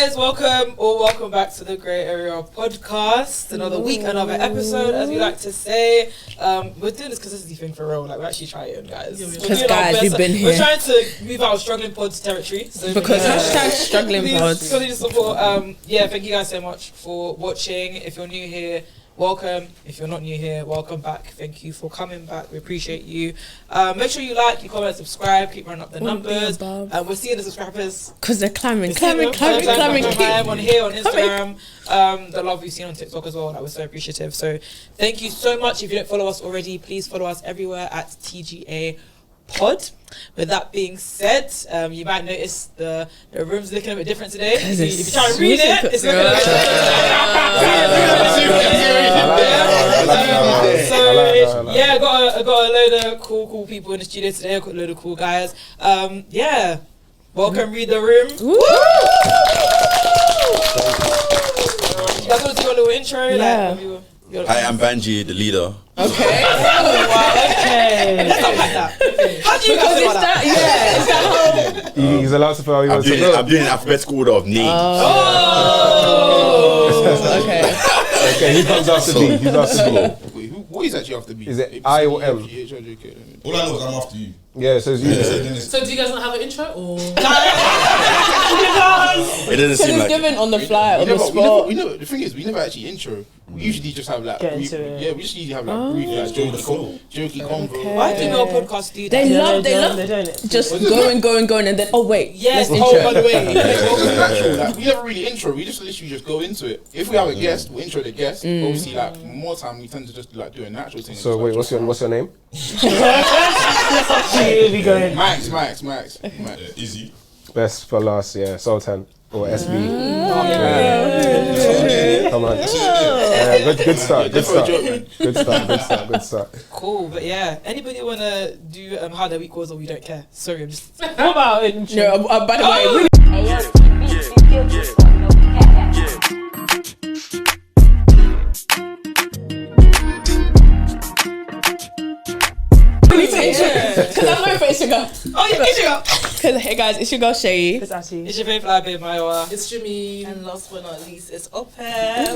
guys, welcome back to the Grey Area Podcast. Another week, another episode, as we like to say. We're doing this consistency thing for real. Like, we're actually trying, guys. Because guys, we've been here. We're trying to move out of struggling pods territory. So because hashtag struggling pods. Please support. Yeah, thank you guys so much for watching. If you're new here, welcome. If you're not new here, welcome back. Thank you for coming back. We appreciate you. Make sure you like, you comment, subscribe. Keep running up the numbers. We're seeing the subscribers because they're climbing on here, on Instagram. Climbing. The love we've seen on TikTok as well. That was so appreciative. So thank you so much. If you don't follow us already, please follow us everywhere at TGA Pod. With that being said, you might notice the room's looking a bit different today. If you try and read it, it's looking a bit different. So yeah, I got a load of cool people in the studio today. I got a load of cool guys. Yeah, welcome. Read the room. You guys want to do a little intro? Yeah. Hi, I'm Banji, the leader. Okay. Okay. Let's not like that. How do you guys feel about that? Yeah, is that how? He's allowed to feel how he wants to feel. I'm doing an alphabetical order of names. Oh. Okay. Okay, he comes after B. He's after B. Wait, what is actually after B? Is it I or M? All I know is I'm after you. Yeah, so it's you. So do you guys not have an intro or? It doesn't seem like given on the fly, on the spot. The thing is, we never actually intro. We usually just have like we usually have like brief, like jokey convo. Why do no podcasts do that? They love just going and then wait. Yes, by the way, we never really intro. We just literally just go into it. If we have a guest, we intro the guest. Obviously, like more time we tend to just like do a natural thing. So wait, what's your name? Max. Easy. Best for last, yeah. Sultan or SB. Come on. Good start. Cool, but yeah. Anybody wanna do how their week was, or we don't care? Sorry, I'm just. What about intro? No, by the way, because I'm going for Instagram. Oh yeah, Instagram. Because hey guys, it's your girl Shay. It's Ashley. It's your favorite fly babe, Maiwa. It's Jimmy. And last but not least, it's Open. That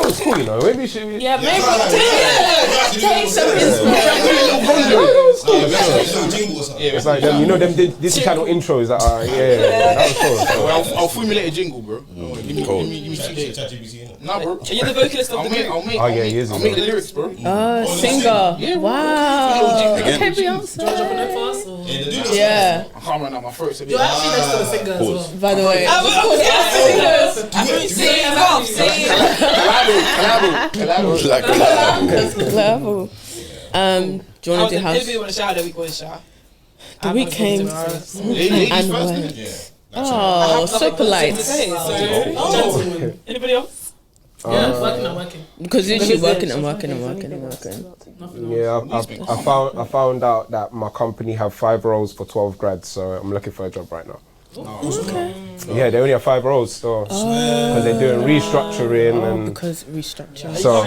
was cool, you know. Maybe you should. Yeah, maybe take some inspiration. It's like them, you know, them this channel intros that are that was cool. I'll formulate a jingle, bro. Give me 2 days. Nah, bro. Are you the vocalist of the group? I'll make the lyrics, bro. Singer. Yeah, wow. Okay, Beyonce. Yeah. I can't run out my throat. You're actually next to the singer as well. By the way. Collabo. Do you want to do house? Anybody want to shout out the week? The week came and went. Oh, so polite. Anybody else? Yeah, working. Because she's working. Yeah, I found out that my company have 5 roles for 12 grads, so I'm looking for a job right now. Okay. Yeah, they only have 5 roles still because they're doing restructuring and because restructuring. So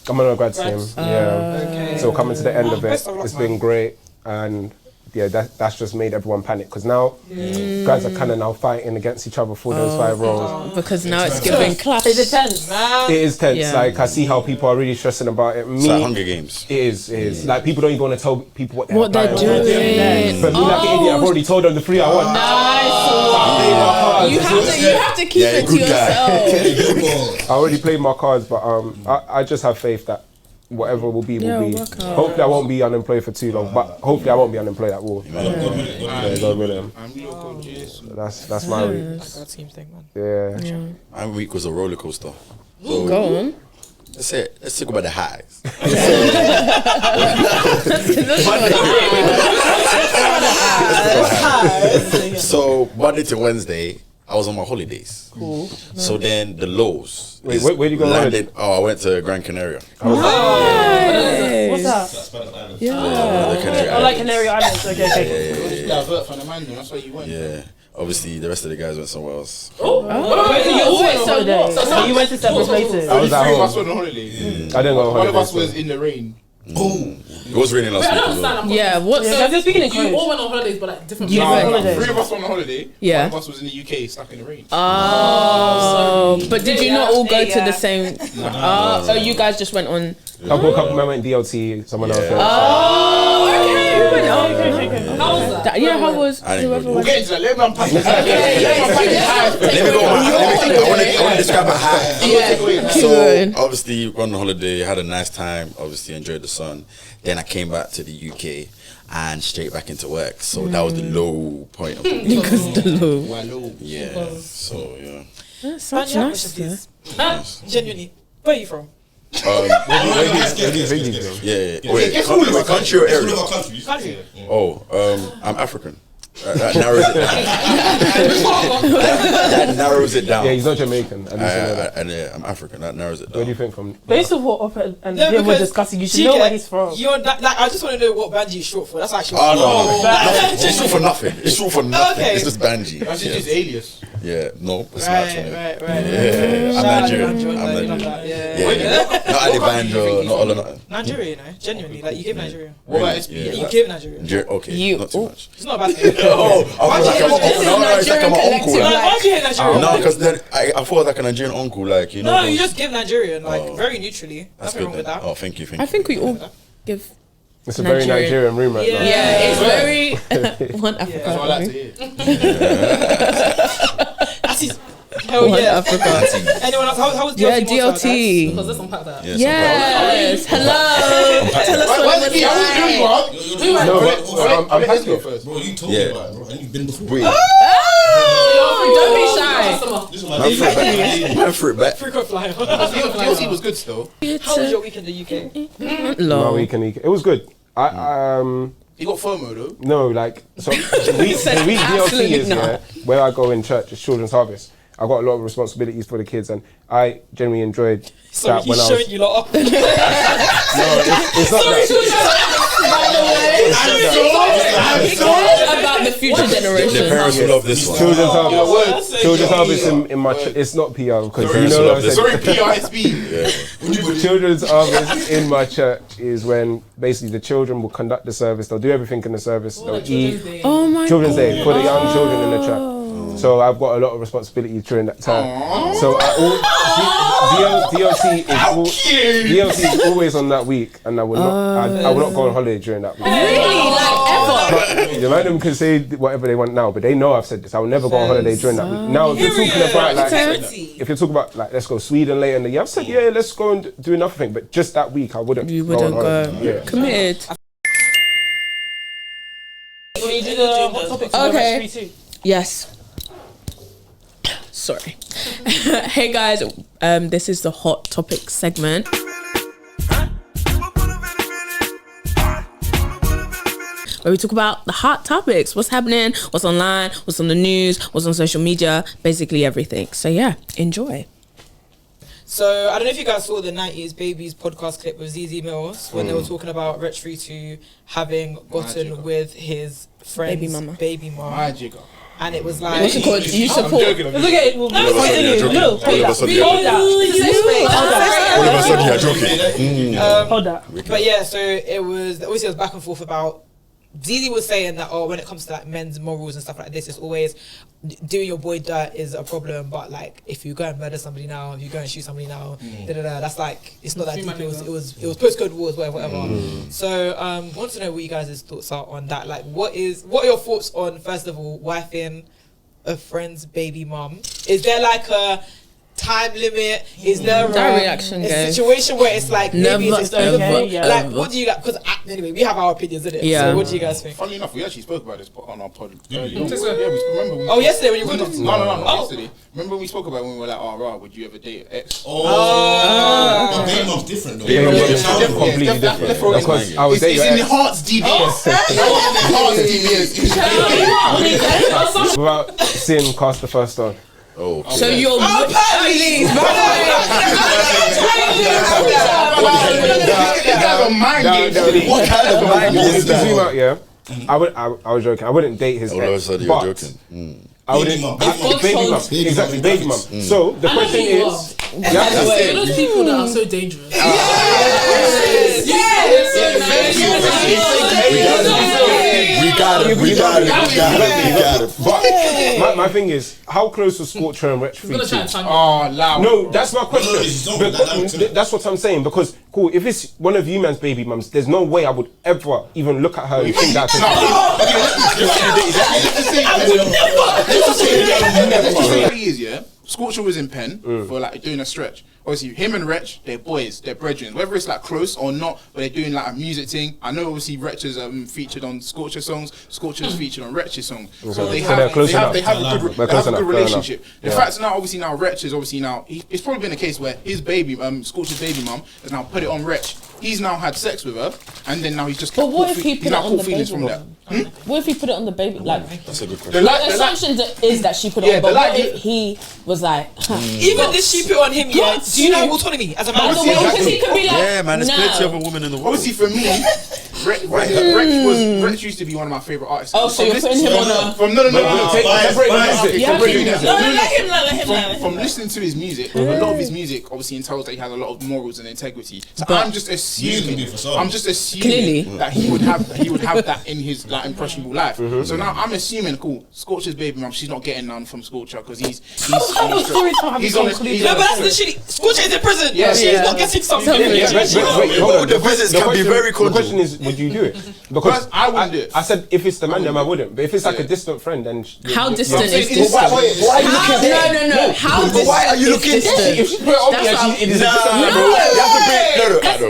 I'm on a grad scheme. Yeah. Okay. So coming to the end of it, it's been great, and yeah, that's just made everyone panic because now guys are kind of now fighting against each other for those 5 roles. Because now it's giving clash. Is it tense? It is tense. Yeah. Like I see how people are really stressing about it. It's like Hunger Games. It is. Like people don't even want to tell people what they're doing. But me like an idiot, I've already told them the 3 I want. Nice. You have to keep it to yourself. I already played my cards, but I just have faith that whatever will be. Hopefully I won't be unemployed for too long, but hopefully I won't be unemployed at all. God willing. That's my week. That's team thing, man. Yeah. My week was a roller coaster. So, go on. Let's talk about the highs. So Monday to Wednesday, I was on my holidays. Cool. So then the lows. Wait, where did you go? I went to Gran Canaria. What's that? Yeah. The Canary I like Canary Islands. Okay. That's why you went. Yeah. Obviously, the rest of the guys went somewhere else. So you went to separate places. I was at home. I didn't go on One of holiday. us was in the rain. Oh. It was raining last week as well. Yeah, what's So the... you're speaking in you all went on holidays, but like different. You places. went- Three of us went on holiday. Yeah. One of us was in the UK, stuck in the rain. Oh, but did you not all go to the same... So you guys just went on... Couple men went DLT, someone else went. Oh, okay. Who went on? How was that? Yeah, how was... I didn't go We'll to get into that. Let me unpack this. Let me go. I want to describe my high. So obviously went on holiday, had a nice time. Obviously enjoyed the sun. Then I came back to the UK and straight back into work. So that was the low point of it. Because the low. Yeah. So yeah. That's such Man, nice. you have questions, please. Genuinely. Where are you from? Yeah. Wait, country or area? Country. Oh, I'm African. That narrows it down. that narrows it down. Yeah, he's not Jamaican. At least you know that. And I'm African. That narrows it Where do you down. think from? Based on what Oppa and No, him were because discussing, you should Chike, know where he's from. You're like, I just want to know what Banji is short for. That's actually. Oh no, it's short for nothing. It's short for nothing. Okay. It's just Banji. That's just his alias. Yeah, no, it's not. Right. Yeah, I'm Nigerian. I'm Nigerian. Yeah, not Adebanjo, not all of that. Nigeria, you know, genuinely, like you give Nigeria. What about Yeah. SB? You give Nigeria. Okay, not too much. It's not a bad thing. Oh, I was like, it's like I'm an uncle. Like, Like. why do you hate Nigeria? No, because then I thought like a Nigerian uncle, like you know. No, those- you just give Nigerian, like Oh. very neutrally. That's Nothing good wrong with then. that. Oh, thank you. I think we all give... It's a very Nigerian room right now. Yeah, it's very... One That's what I like to Africa. hear. That's his. Hell One yeah. Africa. Anyone else? How was DLT? Yeah, Malta, DLT. Because let's unpack that. Yes. Hello. Tell us what it was like. No, I'm Let's go happy. first. Bro, you told Yeah. me about it, bro. And you've been before. Wait, Don't be shy. Listen, man. man, for it back. Frequent flyer. DLC was good still. How was your week in the UK? My Low. weekend, it was good. You got FOMO though. No, like so the week DLT absolutely is not. where I go in church. It's Children's Harvest. I got a lot of responsibilities for the kids, and I genuinely enjoyed So that when he's I showing was. you lot off. No, it's not that. He cares about the future The generation. parents will love this one. Children's That's Harvest. so Children's cute. Harvest in my. It's not PR because you parents know will what I love this. said. Sorry, PISB. Children's Harvest in my church is when basically the children will conduct the service. They'll do everything in the service. They'll eat. Oh my Children's Day for the young children in the church. So I've got a lot of responsibility during that time. So DLT is always on that week, and I will not go on holiday during that week. Really? Like ever? The madam can say whatever they want now, but they know I've said this. I will never go on holiday during that week. Now, if you're talking about like, if you're talking about like, let's go Sweden later in the year, I've said yeah, let's go and do another thing. But just that week, I wouldn't. You go on wouldn't go. holiday. Yeah. Committed. When you do the hot topics, Okay. Yes. Sorry. Hey guys, this is the hot topic segment. Where we talk about the hot topics, what's happening, what's online, what's on the news, what's on social media, basically everything. So yeah, enjoy. So I don't know if you guys saw the 90s Babies podcast clip with ZZ Mills when they were talking about Rich 32 having gotten with his friend's baby mama. My jigger. And it was like... What's it called? You support. Look at it. All of a sudden, Hold that. all of a sudden, you're joking. Hold that. But yeah, so it was obviously it was back and forth about Zizi was saying that when it comes to like men's morals and stuff like this, it's always doing your boy dirt is a problem, but like if you go and murder somebody now, if you go and shoot somebody now, that's like it's not that deep. It was postcode wars, whatever. So want to know what you guys' thoughts are on that. Like what are your thoughts on, first of all, wifing a friend's baby mum? Is there like a time limit? Is there a situation where it's like maybe it's just okay? Like what do you guys, because anyway we have our opinions in it, so what do you guys think? Funny enough, we actually spoke about this on our pod earlier. Remember yesterday when you were not yesterday. Remember we spoke about when we were like, oh, would you ever date an ex? But baby mom's different though. Completely different. Because I was It's in the heart's DBS. without sin, cast the first stone. Oh, So you're what kind of mind is that? Zoom out, yeah. I was joking. I wouldn't date his All of a ex, sudden, you're but joking. I wouldn't. Baby mum, exactly, baby mum. So the question is, Those people that are so dangerous. We got it. But my thing is, how close was Scorcher and Wretch featuring? Oh, loud. No, that's my question. No, That's what I'm saying. Because cool, if it's one of you man's baby mums, there's no way I would ever even look at her and think that. Yeah. Scorcher was in Penn for like doing a stretch. Obviously, him and Wretch, they're boys, they're brethren. Whether it's like close or not, but they're doing like a music thing. I know obviously Wretch is featured on Scorcher songs, Scorcher is featured on Wretch's songs. So they have a good relationship. The fact now, obviously now Wretch is obviously now, it's probably been a case where his baby, Scorcher's baby mum, has now put it on Wretch. He's now had sex with her, and then now he's just. But what if he put it on the baby from that? What if he put it on the baby? Like, that's a good question. The assumption is that she put it on, but what if he was like, even if she put it on him, yeah. Do you know autonomy as a man? Because he could be like, yeah, man, there's plenty of women in the world. Obviously, for me, Wretch used to be one of my favorite artists. Oh, so you're putting him on a... From listening to his music, a lot of his music obviously entails that he has a lot of morals and integrity. So I'm just assuming that he would have that in his like impressionable life. So now I'm assuming, cool, Scorcher's baby mum, she's not getting none from Scorcher because he's on his. No, but that's literally Scorcher is in prison. Yeah, she's not getting something. The visits can be very cool. The question is, would you do it? Because I wouldn't do it. I said if it's the man, then I wouldn't. But if it's like a distant friend, then how distant is distant? Why are you looking there? No. How distant? Why are you looking there? If she put it on me, it is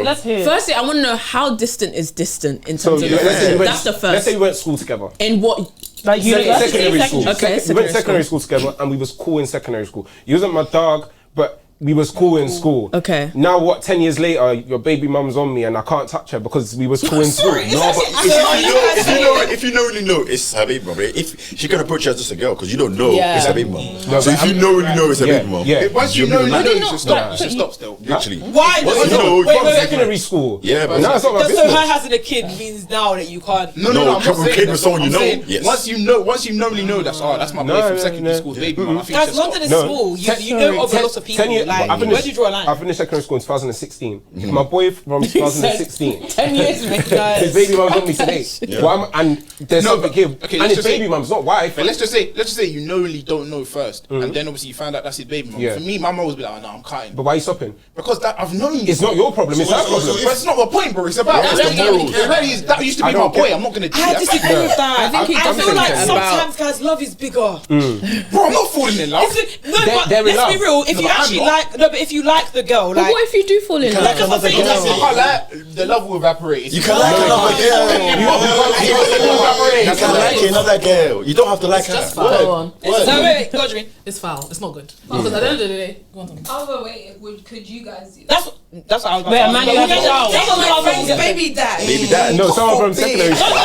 Let's hear. Firstly, I want to know how distant is distant in terms of. That's the first. Let's say we went to school together. In what? Like secondary school. Okay, we went secondary school together, and we was cool in secondary school. He wasn't my dog, but we was cool in school. Okay. Now what? 10 years later, your baby mum's on me, and I can't touch her because we was cool in school. No, but if you really know it's her baby mum, if she can approach you as just a girl, because you don't know it's her baby mum. So if you really know it's her baby mum, once you know, you should stop. You should stop still. Literally. Why? Wait, secondary school. Yeah, but now it's not my so business. her having a kid means now that you can't. No. I'm not saying kid with someone you know. Yes. Once you normally know that's my boy from secondary school baby mum. Guys, London is small. You know of a lot of people. Like, where do you draw a line? I finished secondary school in 2016. My boy from 2016. 10 years, mate. His baby mum's on me today. And there's something here. And his baby mum's not wife. But let's just say you really don't know first, and then obviously you find out that's his baby mum. For me, my mum was be like, oh, no, I'm cutting. But why are you stopping? Because I've known you. It's not your problem. It's her problem. But it's not my point, bro. It's about that used to be my boy. I'm not gonna do that. I disagree with that. I think I feel like sometimes guys' love is bigger. Bro, I'm not falling in love. No, but let's be real. If you actually like, but if you like the girl, like, what if you do fall in love? like another girl? I can't like the love will evaporate. You can like another girl. You can like another girl. You don't have to like her. Go on. No, wait, Godwin. It's foul. It's not good. Because at the end of the day, go on. Oh, wait, could you guys do that? That's what I was about Wait, to man, say. you have a child. That's what my friend's Baby dad. Baby dad. No, someone from secondary school.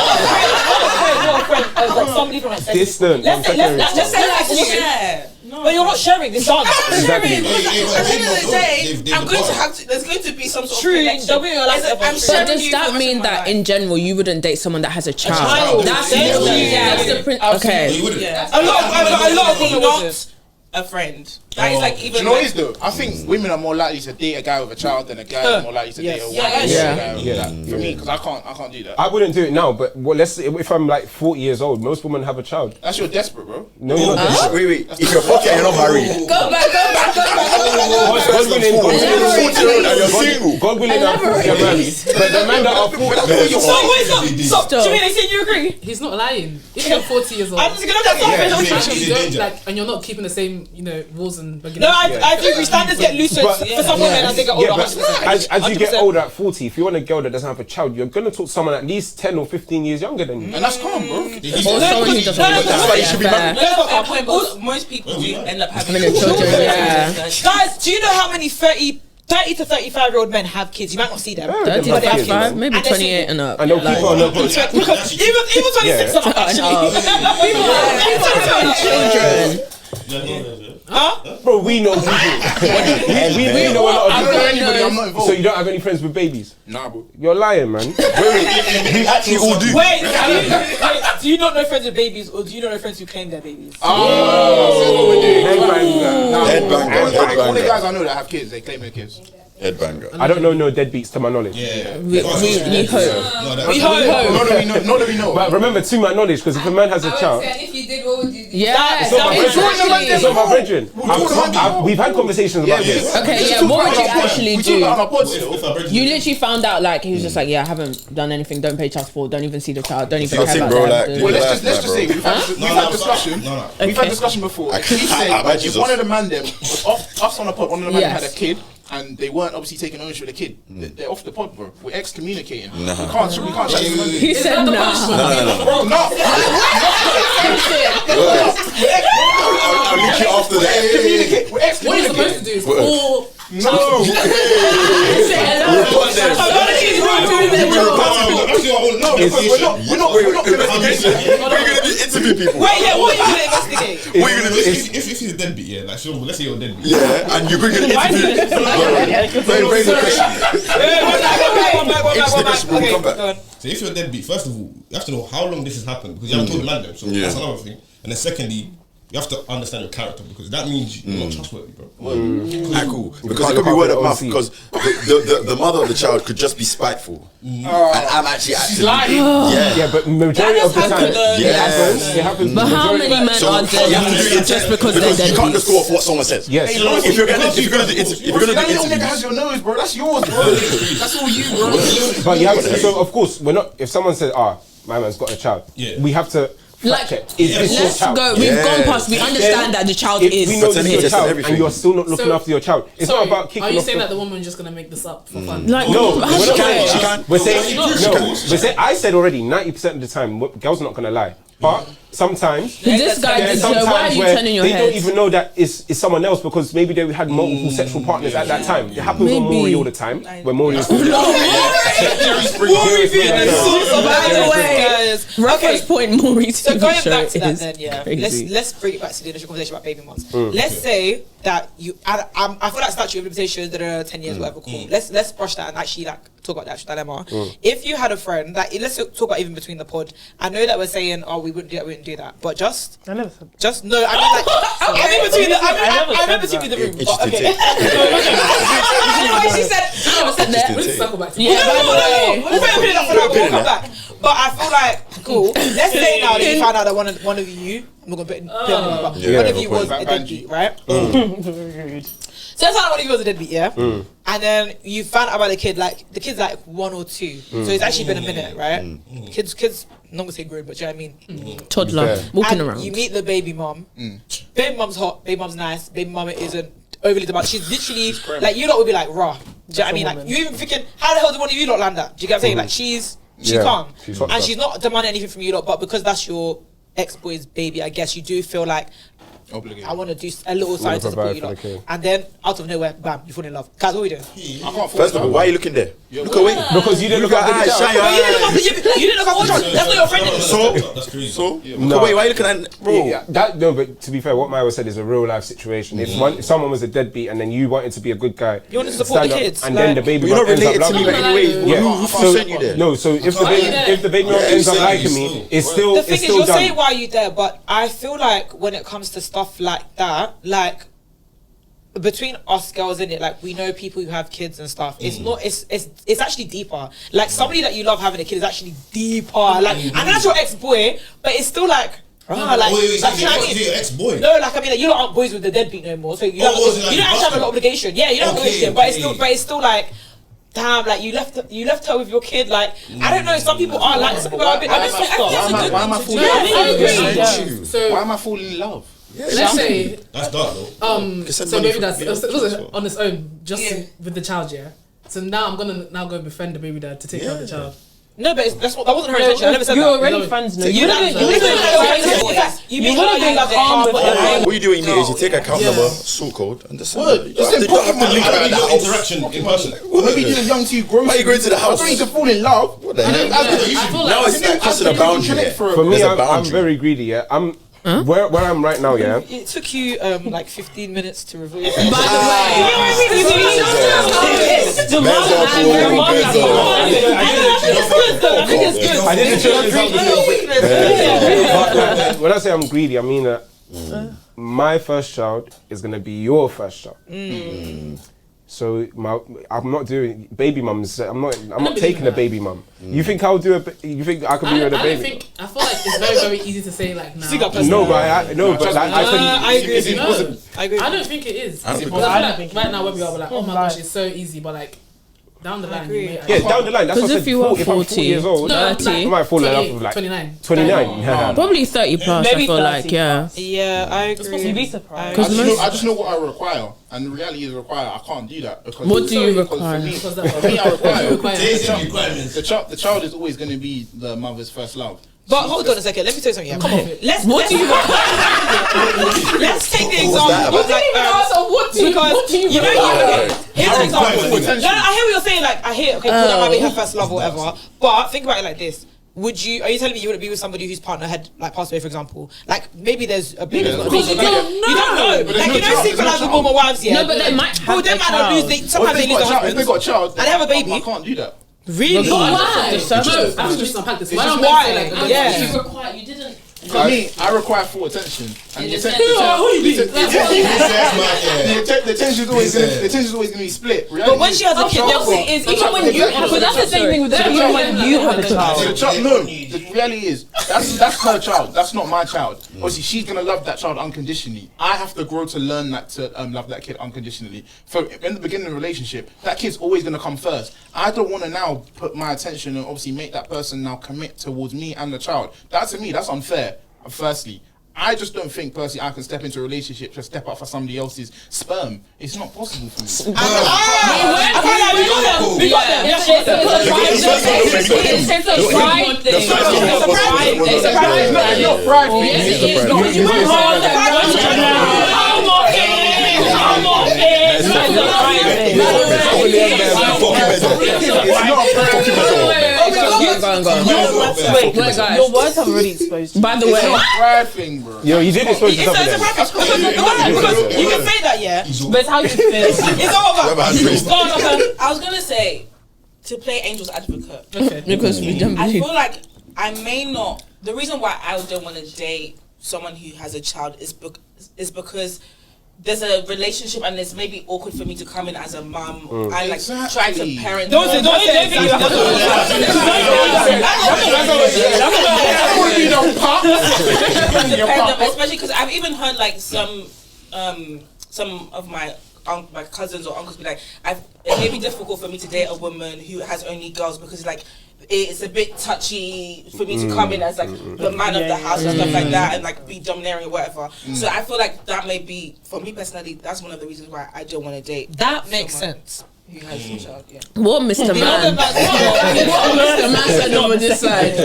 Somebody from like secondary. Distant. Let's say that. But you're not sharing this dance. Exactly. At the end of the day, I'm going to have to. There's going to be some sort of connection. Don't be like I'm But sharing does you that for mean the rest that of my in general you wouldn't date someone that has a child? child. That's That's the principle. Okay. life. A lot of People people not a friend. That is like Do even. you know what it is though? I think women are more likely to date a guy with a child than a guy is more likely to date a woman. For me, because I can't do that. I wouldn't do it now, but let's say if I'm like 40 years old, most women have a child. That's you're desperate, bro. No, you're not desperate. Wait. If you're 40 and you're not married, Go back. God willing, you're single. God willing, I'm 40 and married. But the men that are 40, Stop. Do you mean they said you agree? He's not lying. If you're 40 years old, I'm just gonna say you don't like, and you're not keeping the same, rules and no, regulations. I do agree. Standards get looser for some women as they get older. as you get older at 40, if you want a girl that doesn't have a child, you're gonna talk to someone at least 10 or 15 years younger than you. And that's calm, bro. Or someone who doesn't want that's why you should be married. Most people do end up having children. Yeah. Guys, do you know how many 30 to 35-year-old men have kids? You might not see them. 30 to 35, maybe 28 and up. I know people are not. Even 26 are not actually. Children. Bro, we know people. we know a lot of people. I'm not involved. So you don't have any friends with babies? Nah, bro. You're lying, man. We actually all do. Wait, do you not know friends with babies, or do you not know friends who claim their babies? Oh, Headbanger. all the guys I know that have kids, they claim their kids. Headbanger. I don't know no deadbeats to my knowledge. Yeah. We hope. We not that we know. But remember, to my knowledge, because if a man has a child, If you did, what would you do? Yeah, it's not my brethren. It's not my brethren. We've had conversations about this. Okay, yeah. What would you actually do? If I bring You literally found out like he was just like, yeah, I haven't done anything. Don't pay child support. Don't even see the child. Don't even your care thing, about bro, them. like, Don't- well, Let's just say we've had discussion. No. We've had discussion before. He said if one of the man them was off on the pod, one of the man them had a kid. And they weren't obviously taking ownership of the kid. They're off the pod, bro. We're excommunicating. We can't chat to them. He said no. Bro, no. I'll link you after that. Excommunicate. We're What you're excommunicating. supposed to do is call. No. We're not gonna Interview people. Wait, yeah, what are you going to investigate? What are you gonna do? If he's a deadbeat, yeah, like, so let's say you're a deadbeat. Yeah, and you're bringing an interview. Very good question. Okay, Come back. go on. So if you're a deadbeat, first of all, you have to know how long this has happened because you haven't told the man them. So that's another thing. And then secondly, you have to understand your character because that means you're not trustworthy, bro. Alright, cool. Because it could be word of mouth. Because the mother of the child could just be spiteful, and I'm actually lying. Yeah, but majority of the time, it happens. But how many men So are you have to do dead just because they're you can't just dead? go off what someone says. Yes. If you're gonna do That little nigga interviews, has your nose, bro. That's yours, bro. That's all you, bro. But you have to, so of course, we're not, if someone says, my man's got a child, we have to Like, check. Is this your let's child? go. We've gone past. We understand that the child If is. we know this is your Testing child everything. and you're still not looking So- after your child, it's not about kicking Are you off saying the- that the woman's just gonna make this up for fun? Like, No, how we're should not I- she can. We're saying She no. can. We're saying I said already 90% of the time, girls not gonna lie, but sometimes. This guy, There's why are sometimes you where turning your they head? don't even know that it's someone else because maybe they had multiple sexual partners at that time. It happens with Maybe. Maury all the time. When Maury was By the way, Reference point Maury So TV going show back to that is then, yeah. crazy. Let's bring it back to the initial conversation about baby moms. Let's say that I feel like statute of limitations that are 10 years, whatever. Cool. Let's brush that and actually like talk about the actual dilemma. If you had a friend, like let's talk about even between the pod. I know that we're saying, oh, we wouldn't do that, we wouldn't do that, but just no. I mean, like I'm in between the room. But, okay. She said. Let's circle back to Yeah, that. by the way. We'll put a pin in that for now. We'll come back. But I feel like cool. Let's say now that you found out that one of you, I'm not gonna put it in, but one of you was a deadbeat, right? So that's how one of you was a deadbeat, yeah. And then you found out about the kid, like the kid's like 1 or 2, so it's actually been a minute, right? Kids, I'm not gonna say grown, but do you know what I mean? Toddler walking And around. you meet the baby mom. Baby mom's hot. Baby mom's nice. Baby mama isn't overly demanding. She's literally like you lot would be like raw. Do you know what I mean? Like you even thinking, how the hell did one of you lot land that? Do you get what I'm saying? Like she's calm she's hot and stuff. she's not demanding anything from you lot, but because that's your ex-boy's baby, I guess you do feel like I want to do a little something to support you lot. And then out of nowhere, bam, you fall in love. Guys, what are we doing? First of all, why are you looking there? Look away. Because you didn't look at the child. But you didn't look at the child. That's not your friend. That's crazy. So look away. Why are you looking at bro? Yeah, but to be fair, what Myra said is a real life situation. If someone was a deadbeat and then you wanted to be a good guy, You wanted to support stand the up, kids, and then the like- baby But you're not mom ends up related to me loving like you. anyway. Yeah. Who sent you there? No, so if the baby mom ends up liking me, it's still The thing it's is, still you're done. saying why are you there, but I feel like when it comes to stuff like that, like between us girls in it, like we know people who have kids and stuff. It's not. It's actually deeper. Like somebody that you love having a kid is actually deeper. Like, and that's your ex-boy, but it's still like. Wait, you know what I mean? your ex-boy? No, like I mean, like, you aren't boys with the deadbeat no more, so you don't was it like you don't actually have an husband? obligation. Yeah, you don't have an Okay, obligation, but okay. it's still like. Damn, like you left her with your kid. Like I don't know, some people are like some people are a bit softer. Why am I falling Yeah, I agree. in love? So Why am I falling in love? let's say That's dark though. so maybe that's it was on its own, just with the child, yeah. So now I'm gonna go befriend the baby dad to take care of the child. No, but that wasn't her intention. I never said You're that. already friends now. You wouldn't be like What you do when you meet is you take account number, sort code, and just send it. You don't have to link I around mean, the no house. interaction in person. Maybe you're young to you grow. Why are you going to the house? I don't need to fall in love. What the hell? I feel like Now it's like crossing a boundary. there. For me, There's a I'm boundary. very greedy. Yeah, I'm where I'm right now. Yeah, It took you like 15 minutes to reveal. By the way, I didn't But when I say I'm greedy, I mean that my first child is gonna be your first child. So I'm not doing baby mums. I'm not taking a baby mum. You think I'll do you think I could be with a baby? I feel like it's very, very easy to say like now. No, but I agree. I agree. I don't think it is. I feel like right now where we are, we're like, oh my gosh, it's so easy, but like down the line, down the line. That's what I said. If you were 40 years old, 30, I might fall in love with like 29. Probably 30 plus. Maybe I feel 30 like Yeah, I agree. You'd be surprised. I just know what I require, and the reality is I can't do that. Because what do you require? For me, I require. The child is always going to be the mother's first love. But hold on a second. Let me tell you something. Yeah, come on. What do you want? Let's take the example. What do you here's an example. No, I hear what you're saying. Like, I hear. Okay, that might be her first love or whatever. But think about it like this. Are you telling me you wouldn't be with somebody whose partner had like passed away, for example? Like maybe there's a baby. You don't know. Like single woman wives. Yeah. No, but they might have. They might not lose. Sometimes they lose their husbands. If they got a child, and they have a baby. I can't do that. Really? Why? I'm just unpack this. Why? Yeah. You didn't. For me, I require full attention. And the attention is always going to be split. But when she has a kid, even when you have, but that's the same thing with them. Even when you have a child. No, the reality is that's her child. That's not my child. Obviously, she's gonna love that child unconditionally. I have to grow to learn that to love that kid unconditionally. So in the beginning of the relationship, that kid's always gonna come first. I don't want to now put my attention and obviously make that person now commit towards me and the child. That to me, that's unfair. Firstly, I just don't think personally I can step into a relationship to step up for somebody else's sperm. It's not possible for me. We got them. It's a pride thing. It's a pride thing. It's not pride thing. Yes, it is. You went hard. I'm okay. It's not a pride thing. Your words have already exposed. By the way, it's not a pride thing, bro. Yo, you did expose yourself. Because you can say that, yeah. But it's how you feel. It's over. I was gonna say to play angel's advocate. Okay. because we don't I believe. feel like I may not. The reason why I don't want to date someone who has a child is because there's a relationship and it's maybe awkward for me to come in as a mum and like try to parent. Don't say especially because I've even heard like some of my cousins or uncles be like, it may be difficult for me to date a woman who has only girls because like it's a bit touchy for me to come in as like the man of the house and stuff like that and like be domineering or whatever. So I feel like that may be, for me personally, that's one of the reasons why I don't want to date. That makes sense. Who has a child, yeah. What Mr. Man? What Mr. Man said over this side?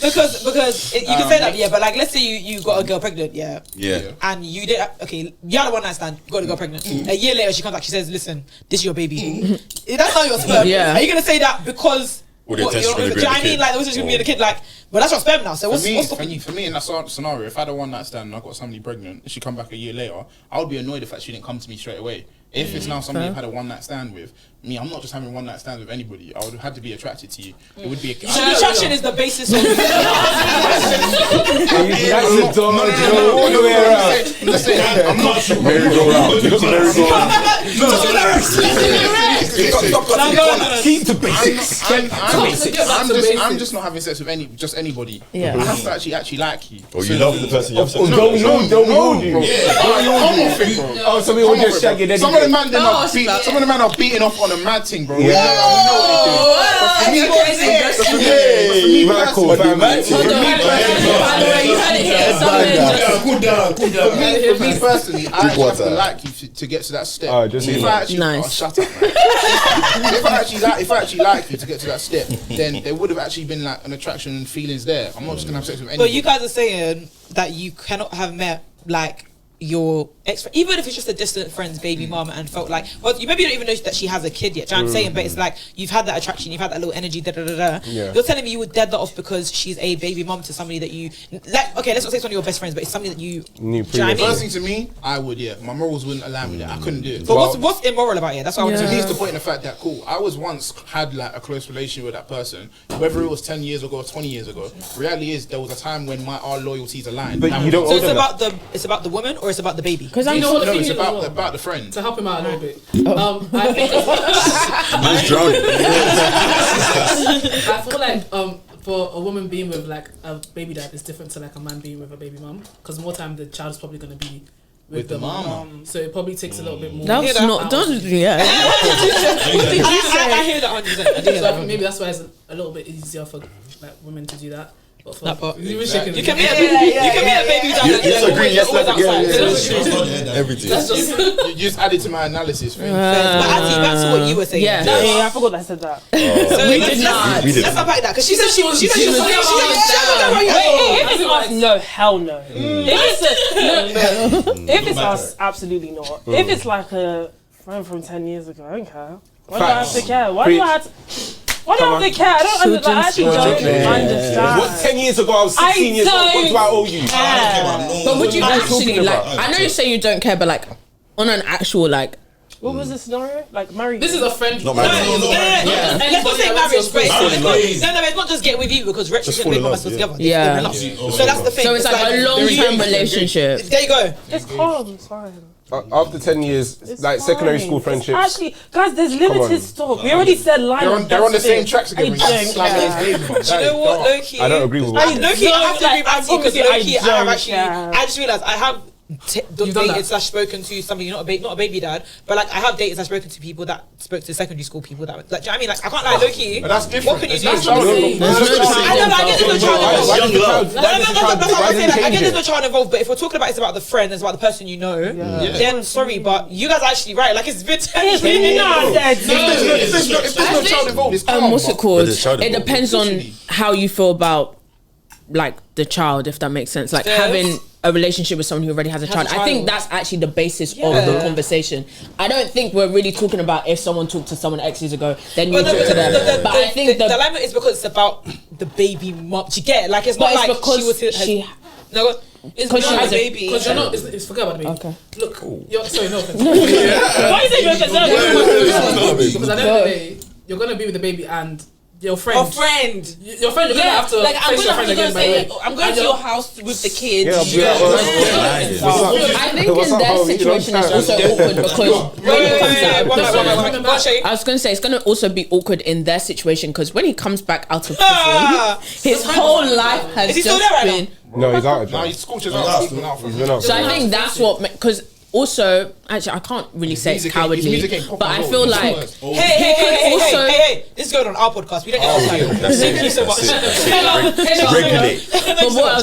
Because you can say that, yeah, but like let's say you got a girl pregnant, yeah. Yeah. And you did, okay, you had a one night stand, got a girl pregnant. A year later she comes back, she says, listen, this is your baby. That's not your sperm. Yeah. Are you going to say that because... Do you know what I mean? Like, there was just going to be the kid, like, well, that's your sperm now, so what's stopping you? For me, in that scenario, if I had a one night stand and I got somebody pregnant and she come back a year later, I would be annoyed if she didn't come to me straight away. If it's now somebody I've had a one night stand with, me, I'm not just having one night stands with anybody. I would have had to be attracted to you. It would be attraction is the basis of No, I'm not sure. Keep the basics. I'm just not having sex with anybody. Yeah. I have to actually like you. Or you love the person you have sex with. Don't hold you. Oh, so we all just shagging anything. Some of the men are beating off on a mad thing, bro. Yeah. We know what they do. For me personally, I have to like you to get to that step. If I actually like you to get to that step, then there would have actually been like an attraction and feelings there. I'm not just gonna have sex with anybody. But you guys are saying that you cannot have met like your ex, even if it's just a distant friend's baby mama, and felt like, well, you maybe don't even know that she has a kid yet. Do you know what I'm saying? But it's like you've had that attraction, you've had that little energy. Yeah. You're telling me you would dead that off because she's a baby mom to somebody that you like. Okay, let's not say it's one of your best friends, but it's somebody that you knew. First thing to me, I would, yeah. My morals wouldn't allow me that. I couldn't do it. But what's immoral about it? That's what I want to. To me, it's the point in the fact that cool. I was once had like a close relationship with that person, whether it was 10 years ago or 20 years ago. Reality is there was a time when our loyalties aligned. But you don't. So it's about the woman, or or it's about the baby? Because You I'm know what the No, thing it's is as well? about the friend. To help him out a little bit. I think He's drowning. I feel like for a woman being with like a baby dad is different to like a man being with a baby mum, because more time the child is probably going to be with the mum, so it probably takes a little bit more. That's not. Don't. Yeah. I hear that 100%. I do hear So I that. think maybe that's why it's a little bit easier for like women to do that. But for That part. you were shaking. You can be a baby dad. Yes, agree. Yes, outside. everything. That's just You just added to my analysis. Thing. But actually, back to what you were saying. Yeah. Yeah, I forgot I said that. So We did not. We did. Let's unpack that because she said she was. If If it's us, no, hell no. If it's us, absolutely not. If it's like a friend from 10 years ago, I don't care. Why do I have to care? Why do I have to? Why do I have to care? I don't understand. I actually don't understand. What, 10 years ago I was 16 years old? What do I owe you? But would you What are you actually talking like? about? I know you say you don't care, but like on an actual like. What was the scenario? Like married? this is a friend. Not married. Let's not say marriage, but Fall in love. it's not just get with you because Rich Just should fall make in love, us yeah. together. Yeah. It's in love. So that's the thing. So it's like a long-term relationship. There you go. It's calm, it's fine. After 10 years, It's like secondary fine. school It's friendships. Actually, guys, there's on. limited stock. We already said line. They're on the same tracks again. I when don't you slam care. his baby. Do you know what, Loki? I don't agree with I what Loki, I have to agree I with you because promise you, I Loki, I have don't actually, care. I just realised I have You've done dated that. / spoken to somebody, not a baby dad, but like I have dated / spoken to people that spoke to secondary school people that, like, do you know what I mean? Like I can't lie, Loki. But that's different. What can you There's do? no child involved. I know, I get there's no child involved. Young love. I get there's no child involved, but if we're talking about it's about the friend, it's about the person you know, then sorry, but you guys are actually right. Like it's a bit. If there's no child involved, it's calm. What's it But called? there's child It involved. depends on how you feel about like the child, if that makes sense. Like Yes. having a relationship with someone who already has a child. I think that's actually the basis of the conversation. I don't think we're really talking about if someone talked to someone X years ago, then you But talk to them. But I think the dilemma is because it's about the baby mom. Do you get it? Like it's not But like it's because she was she no. It's because she not has a a- baby. Because you're not. It's forget about the baby. Okay. Look, you're sorry. No offense. Why is it because Because at the end of the day, you're gonna be with the baby and your friend. Or friend. Your friend. You're gonna have to like I'm face your gonna friend again. By the way. I'm going to your house with the kids. I think in their situation it's also awkward because when he comes out of prison, I was going to say it's going to also be awkward in their situation because when he comes back out of prison, his whole life has Is he still just there right been. No, he's out of Nah, jail. he scorches out. He's been out for He's been out. So I think that's what because also actually I can't really say it's His cowardly, music ain't pop but and I roll. feel It's like worse. Hey, this is going on our podcast. We don't get outside. Thank you so much. Regulate. But what I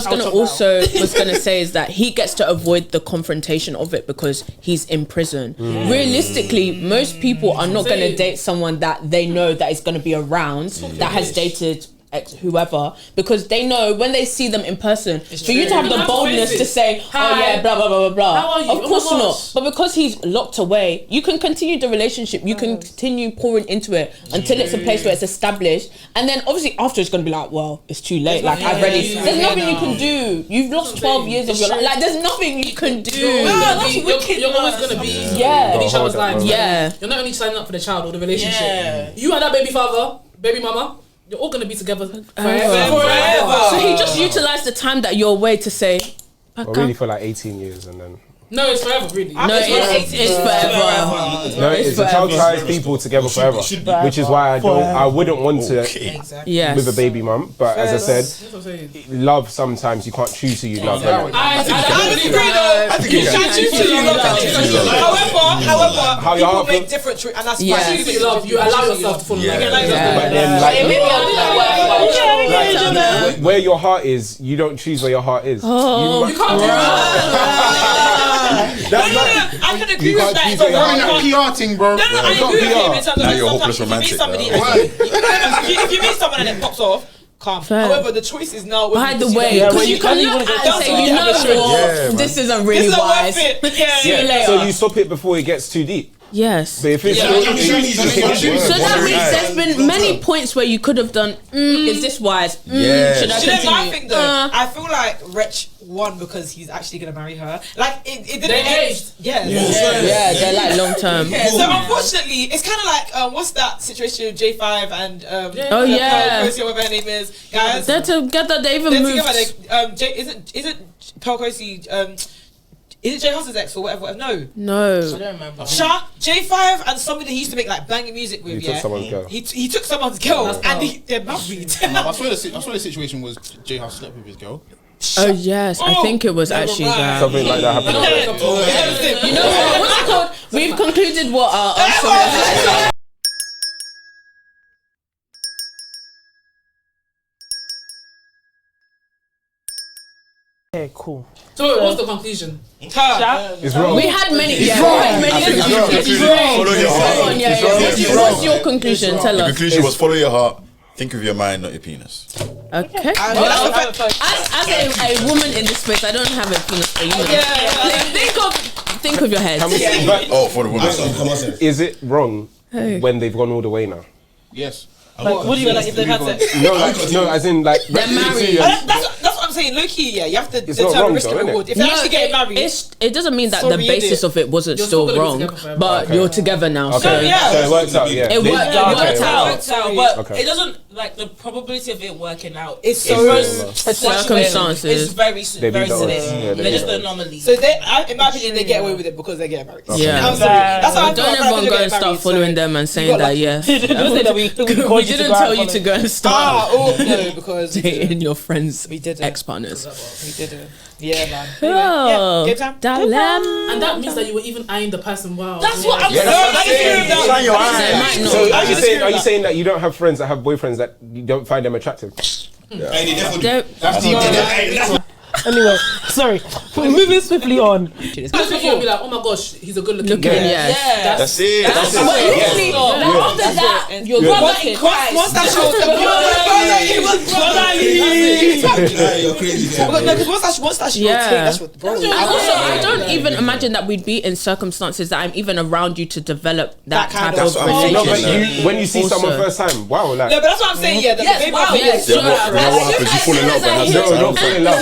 was gonna say is that he gets to avoid the confrontation of it because he's in prison. Realistically, most people are not gonna date someone that they know that is gonna be around that has dated whoever because they know when they see them in person. For you to have the boldness to say, "Oh yeah, blah blah blah blah blah," How are you? of course Oh my not. gosh. But because he's locked away, you can continue the relationship. You can continue pouring into it until it's a place where it's established. And then obviously after it's gonna be like, well, it's too late. Like I've already. There's nothing you can do. You've lost 12 years of your life. Like there's nothing you can do. You're always gonna be Yeah. in each other's lives. Yeah. You're not only signing up for the child or the relationship. Yeah. You and that baby father, baby mama, you're all gonna be together Forever. So he just utilized the time that you're away to say, I really feel like 18 years and then. No, it's forever, really. no, it's forever. No, it's a child ties people together forever, which is why I wouldn't want to Yes. with a baby mum. But as I said, That's what I'm saying. love sometimes you can't choose who you love. innit? I agree believe though. You can choose to love. However, How your people heart make feel- different choices, and that's Yeah. fine. you love, you allow yourself to fall in love. But then, like, where your heart is, you don't choose where your heart is. Oh. You can't do that. I can agree You with can't that. choose But your Running heart. that PR thing, bro. No, I It's not agree with PR. him in terms of Now you're sometimes hopeless if you meet romantic somebody, now. if you meet someone and it pops off, calm. Fair. However, the choice is now. By the way, Yeah, because when you you can really look wanna at go and say, down, you yeah, know that's right. what, Yeah, man. this isn't really This isn't wise. worth it. Yeah. See you later. So you stop it before it gets too deep. Yes. But if it's So that means there's been many points where you could have done, is this wise? Yes. Should I Do you know what I continue? think though? I feel like Wretch won because he's actually gonna marry her. Like it didn't. They're engaged. Yeah. Yeah, they're like long term. Yeah, so unfortunately, it's kind of like what's that situation with J5 and Oh, yeah. whatever her name is, guys. They're together, they even They're moved. together. Isn't Pelcosi Is it Jay Huss's ex or whatever? No. No. I don't remember. Sha, J5 and somebody he used to make like banging music with. He took someone's girl. He took someone's girl and they're married. I swear the situation was J House slept with his girl. Oh yes, I think it was actually that. Something like that happened. You know what? What's it called? We've concluded what our answer was. Okay, cool. So what's the conclusion? It's wrong. We had many. It's Yeah, wrong. we had many. It's wrong. It's wrong. Follow your heart. Go on, yeah. What's your conclusion? Tell The us. conclusion was follow your heart. Think of your mind, not your penis. Okay. Well, As a woman in this space, I don't have a penis for you. Think of your head. Oh, for the woman. Come on, sir. Is it wrong when they've gone all the way now? Yes. What do you mean, like if they've had sex? No, as in like They're married. That's what I'm saying. Low key, yeah, you have to It's not determine wrong risk and though, innit? reward. If they're actually getting married, It doesn't mean that Sorry, the you basis did. of it wasn't You're still still gonna be wrong, together forever. but you're together now. Okay, So yeah. so it works out. Yeah. It worked out. Works out, but Okay. it doesn't like the probability of it working out. It's so Circumstances. It's very They very beat the odds. slim. Yeah, they They're beat just the an anomaly. So in my opinion, they get away with it because they get married. Yeah. I'm sorry. That's how I feel. Don't I feel like everyone they're go and getting start married, following so- them and saying got that lucky. yes. Didn't say that we We didn't tell you to go and start no, because dating your friends' we didn't. ex-partners. We didn't. Yeah, man. Oh, Game time. dilemma. And that means that you were even eyeing the person well. That's what I'm Shine your They eyes. might not. So are you saying that you don't have friends that have boyfriends that you don't find them attractive? Hey, they definitely. They're- That's deep. That's Anyway, sorry. Moving swiftly on. Most people will be like, oh my gosh, he's a good looking Looking, guy. yes. That's it. That's it. But literally, after that, you're working. Once that show, Hey, you're crazy. because once that show, Yeah. that's what bro. Also, I don't even imagine that we'd be in circumstances that I'm even around you to develop that kind type of- of That's what I'm No, but relationship. when you see someone Also. first time, wow, like No, but that's what I'm saying. Yeah, the Yes, baby wow, thing yes. is- Then what happens? You fall in love and have sex. no, don't fall in love.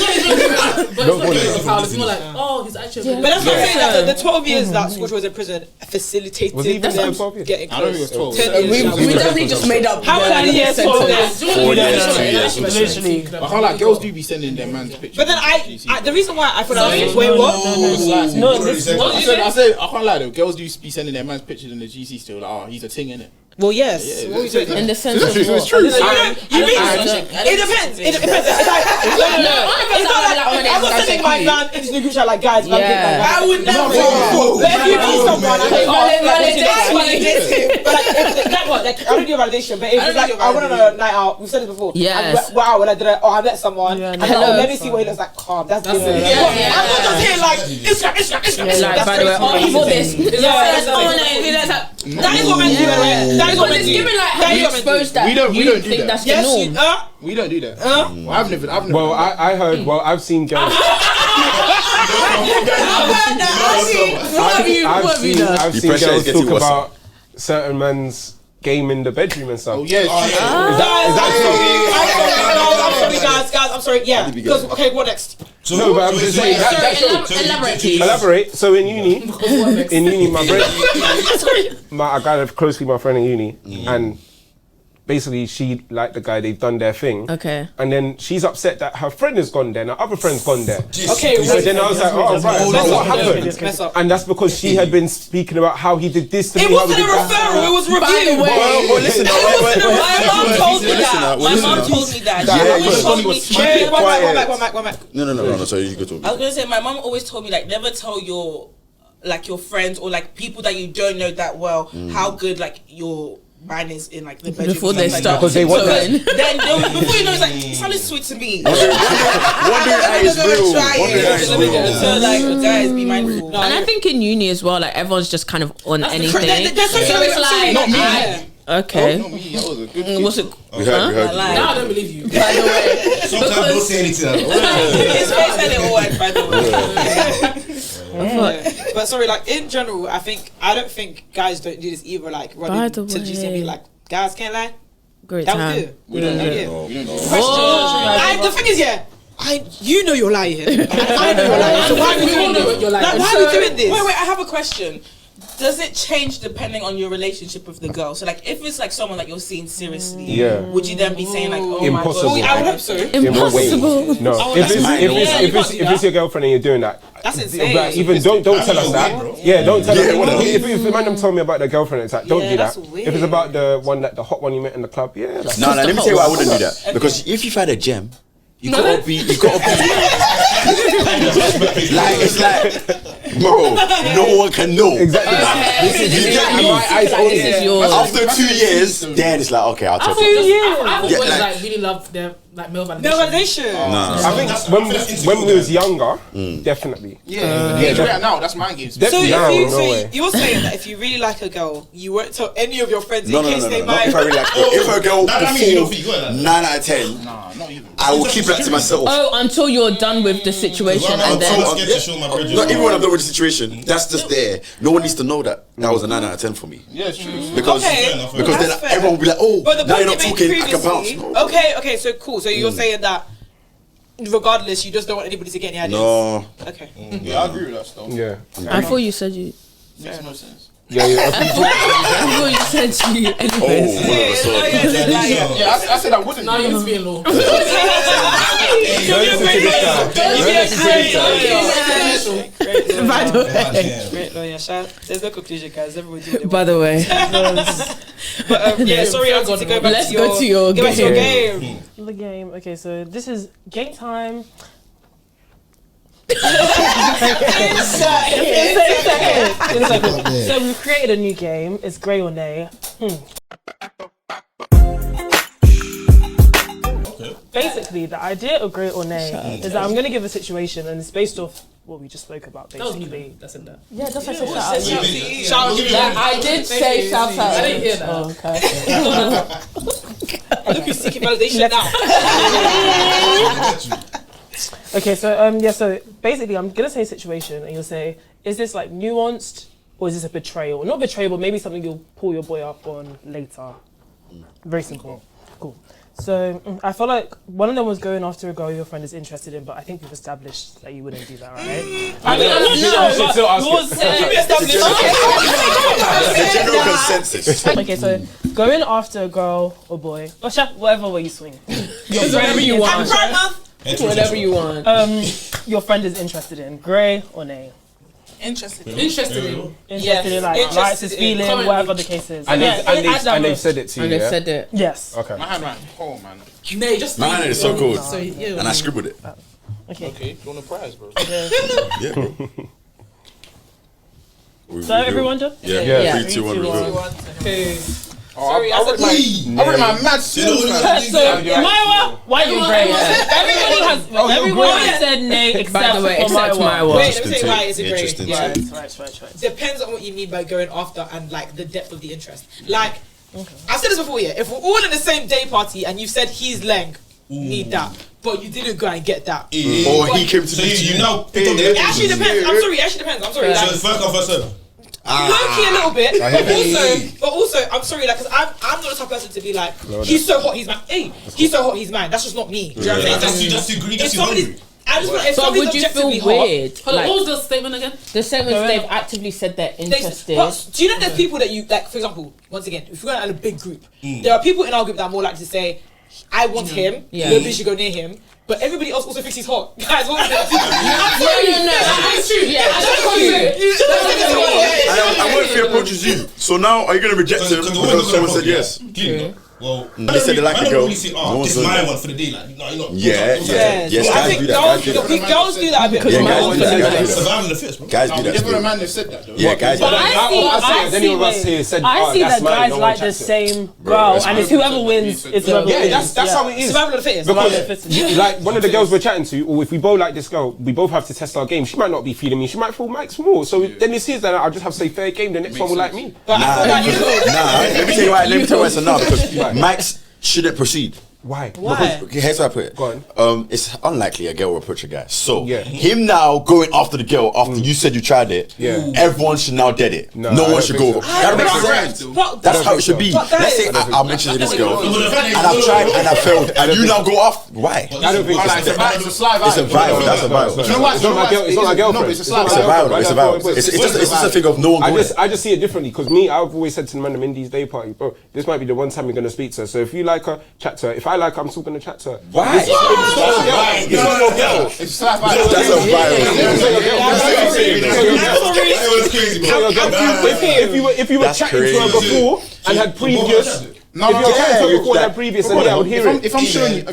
But Don't it's fall in not love. Paul, it's more like, oh, he's actually a good But that's what I'm saying. Yeah. That the 12 years that Scorch was in prison facilitated Was he even there them 12 years? getting I don't close. think it was 12. 10 years. We definitely just made up. How many years? sentence. 12 years. 4 years, 2 years. Literally. I can't like girls do be sending their man's pictures. But then the reason why I thought I was wait, what? No, this I said I can't lie though. Girls do be sending their man's pictures in the GC still. Like, oh, he's a ting, innit? Well, yes. What are we doing? In the sense of It's what? true. You mean it depends. It depends. It's like it's not like I'm not sending my man into the group chat like guys. Yeah. I would never. But if you meet someone, I think validate. But like I don't do validation. But if it's like I went on a night out, we've said it before. Yes. Wow, when I did it, I met someone. Yeah, And hello. let me see what he looks like. Calm. That's good. it. I'm not just saying like Instagram. Like, by the way, oh, he bought this. That is what men do. That is what But men it's do. giving like, That have is you what men do. exposed that We don't you do think that. that's the Yes, norm? We don't do that. I've never. Well, I heard. Well, I've seen girls. I've The seen pressure girls is getting talk worse. about certain men's game in the bedroom and stuff. Oh yeah. Is that I'm sorry, guys. I'm sorry. Yeah. Because okay, what next? So No, but I'm just saying that Sorry, elaborate, please. elaborate. So in uni, my friend, I got closely my friend in uni, and basically she liked the guy. They've done their thing. Okay. And then she's upset that her friend has gone there, and her other friend's gone there. Okay, So then I was like, oh, right, Mess what up. happened? Mess up. And that's because she had been speaking about how he did this to me. It how he wasn't a did that. referral. It was review. Well, listen, My mom told me Listen that. now, My listen mom now. told me that. Yeah, She always you told me. Wait, one back. No. Sorry, you go to. I was gonna say my mom always told me like never tell your friends or like people that you don't know that well how good like your man is in like the bedroom Before and they stuff start. Because they want that. tiptoeing. Then before you know it's like it sounded sweet to me. Wondering eye is real. Wondering eye is real. So like guys, be mindful. And I think in uni as well, like everyone's just kind of on anything. That's So it's like, Not me. okay. Not me. That was a good. What's it? We heard. Now I don't believe you. By the way, sometimes don't say anything. His face said it all, by the way. But sorry, like in general, I don't think guys don't do this either. Like By running the to GC and be way. like, guys can't lie. great That was time. good. We don't do that. No. The thing is, yeah, you know you're lying. I know you're lying. So why are we doing this? You're like, Like, why are we doing this? Wait, I have a question. Does it change depending on your relationship with the girl? So, like, if it's like someone that you're seeing seriously, would you then be saying like, "Oh Impossible. my god"? I would hope so. Impossible. No, Oh, if that's it's your girlfriend and you're doing that, That's insane. like, even don't tell us that. Yeah, don't tell us. If the man them told me about their girlfriend, it's like don't do that. that's weird. If it's about the hot one you met in the club, yeah. Like, No, let me tell you why I wouldn't do that. Because if you've had a gem, you gotta be. Like it's like, bro, no one can know. exactly. This is my eyes only. This is yours. After 2 years, then it's like, okay, I'll tell you. I've Yeah, always like- like really loved their like male validation. No validation. I think when we was younger, definitely. Yeah, now that's mind games. So, Definitely now, if you, no so way. you're saying that if you really like a girl, you won't tell any of your friends No, in case they Not might. if I really like her. If a girl That means you don't think you got performs that. 9 out of 10, Nah, not even. I will keep that to myself. Oh, until you're done with the situation and I'm then. too scared to show my bridges. Not even when I'm done with the situation. That's just there. No one needs to know that was a 9 out of 10 for me. Yeah, it's true. Because Okay, because then that's fair. everyone will be like, oh, But the now you're point not you made talking. I can previously. bounce. No. Okay, so cool. So you're saying that regardless, you just don't want anybody to get any ideas. No. Okay. Yeah, I agree with that stuff. Yeah. I thought you said you. Makes no sense. Yeah. I thought you said you. Oh, Anyways. all of a sudden. Yeah, I said I wouldn't. Now you need to be in law. Don't listen to this guy. By the way. Great lawyer. There's no conclusion, guys. Everyone do what they By the way. But yeah, sorry, I wanted to go back Let's to your, go to your go back to your game. game. The game. Okay, so this is game time. In a second. So we've created a new game. It's grey or nay. Basically, the idea of grey or nay is that I'm going to give a situation, and it's based off what we just spoke about. That was Basically, me. That's in that. yeah, that's what I said. Shout out to you. Yeah, I did say shout out. I didn't hear that. Oh, okay. Look who's seeking validation now. Okay, so so basically, I'm gonna say a situation, and you'll say, is this like nuanced or is this a betrayal? Not betrayal, but maybe something you'll pull your boy up on later. Very simple. Cool. So I feel like one of them was going after a girl your friend is interested in, but I think we've established that you wouldn't do that, right? I mean, I'm not sure. Still ask The general consensus. Okay, so going after a girl or boy, or whatever way you swing. Your Whatever you want. Whatever you want. Your friend is interested in, grey or nay? Interested. Interested in. Interested in, like, Interested likes his in. feeling, Currently. whatever the case is. And they've said it to you. And they Yeah? said it. Yes. Okay. My hand, man. Oh, man. Nay, just My hand is so cool. So, yeah. And I scribbled it. Okay. Okay, you want a prize, bro? Yeah, bro. So everyone done? Yeah. Yeah. 3, 2, 1, 3, 2, 1. reveal. Okay. Sorry, I said I read my mad soon, man. So, Maiwa, why are you grey? Everybody has. Everybody said nay except By the way, for except Maiwa. Maiwa. Wait, let me tell you why it's a great. Interesting Yeah. too. Right. Depends on what you mean by going after and like the depth of the interest. Like, I've said this before, yeah. If we're all in the same day party and you said he's leng, need that, but you didn't go and get that. Or he came to So meet you you. now picked up the It actually depends. I'm sorry. It actually depends. I'm sorry. So Like, it's first come, first serve. low-key a little bit, but also, I'm sorry, like, cause I'm not the type of person to be like, he's so hot, he's mine. Hey, he's so hot, he's mine. That's just not me. Do you know what I'm saying? Just too greedy, If just too hungry. somebody's, I just want, if But somebody's would you feel objectively hot, weird? Hold on, Like, what was the statement again? the same as they've actively said they're interested. But do you know there's people that you like? For example, once again, if we're going in a big group, there are people in our group that are more likely to say, "I want him. Yeah. Nobody should go near him." But everybody else also thinks he's hot. Guys, what was that? No. That's true. Yeah, that's I won't if he approaches you. So now are you going to reject him because someone said yes? Well, They said they like a girl. Really say, oh, this is my one for the day. Like, no, you're not. Yeah. Yes, I guys think do that. Guys do that. girls do that a bit. Yeah, more. guys do that. Guys do that. Surviving the fittest, bro. Guys do that. Different still. man that said that, though. Yeah, guys do But that. I see that guys like the same girl, and it's whoever wins is whoever Yeah, wins. that's how it is. Survival of the fittest. Because like one of the girls we're chatting to, or if we both like this girl, we both have to test our game. She might not be feeling me. She might feel Mike's more. So then it seems that I'll just have to say fair game. The next one will like me. But I feel like Nah, let me tell you why. Let me tell you why it's a no. Because Max shouldn't proceed. Why? Okay, here's how I put it. Go on. It's unlikely a girl will approach a guy. So him now going after the girl after you said you tried it. Yeah. Everyone should now dead it. No one should go. That makes sense. That's how it should be. Let's say I'm interested in this girl and I've tried and I failed, and you now go off. Why? I don't think It's a vibe. It's a vibe. That's a vibe. You know what? It's not my girlfriend. No, but it's a It's a vibe. It's a vibe. It's just a thing of no one going. I just see it differently because I've always said to the man in these day parties, bro, this might be the one time you're gonna speak to her. So if you like her, chat to her. If I like her, I'm still gonna chat to her. Why? It's not your girl. It's a vibe. That's a vibe. If you were chatting to her before and had previous. No, if you're chatting to her before and had previous, then I would hear it. If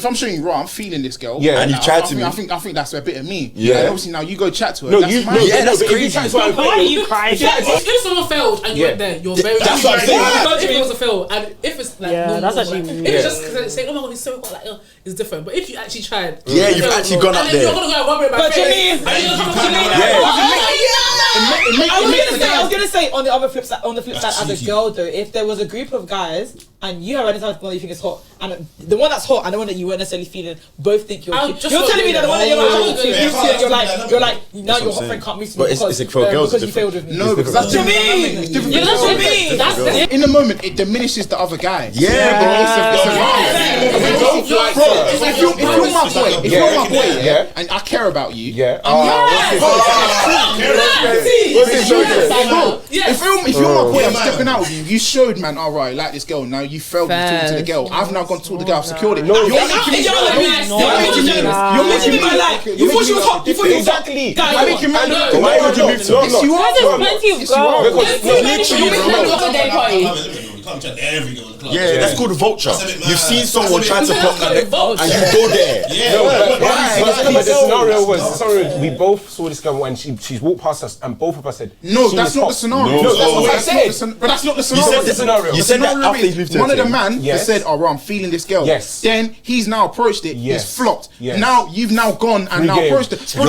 I'm showing you, raw, I'm feeling this girl. Yeah. And you tried to me. I think that's a bit of me. Yeah. And obviously now you go chat to her. No, that's you. my- No, Yeah, that's but if you crazy. chat to her, Why are you crying? If someone failed and you went there, you're very. That's what I'm saying. If it was a fail, and if it's like, Yeah, that's actually if weird. it's just saying, oh my god, he's so hot, like, it's different. But if you actually tried, Yeah, you've actually gone up and then there. you're gonna go and rub it in my But face. Janine, and you're gonna come I was gonna say on the flip side, as a girl though, if there was a group of guys and you have any type of girl you think is hot, and the one that's hot and the one that you weren't necessarily feeling, both think you're cute. You're telling me that the one that you're not talking to, you're like, now your hot friend can't meet me But it's for girls, because you it's failed with me. No, because that's to me. It's different. Yeah, that's what I mean. That's In the moment, it diminishes the other guy. Yeah, If you're my boy, Yeah. and I care about you, Yeah. If you're my boy, I'm stepping out with you. You showed, man, all right, like this girl. Now you failed to talk to the girl. I've now gone to talk to the girl. I've secured it. No, You're making me You're making me like you thought she was hot. You thought you was hot. Exactly. You're making me Why would you move to her? It's you are. There's plenty of girls. Yeah, that's called a vulture. You've seen someone try to block that and you go there. But the scenario was, we both saw this girl when she's walked past us and both of us said, No, she that's is not hot. the scenario. No, that's what I said. But that's not the You scenario. said the scenario. You said that scenario after is he's moved to one the of the team. man Yes. that said, "Oh, I'm feeling this girl." Yes. Then he's now approached it. Yes. It's flopped. Yes. Now you've now gone and now Pre-game. approached it. So would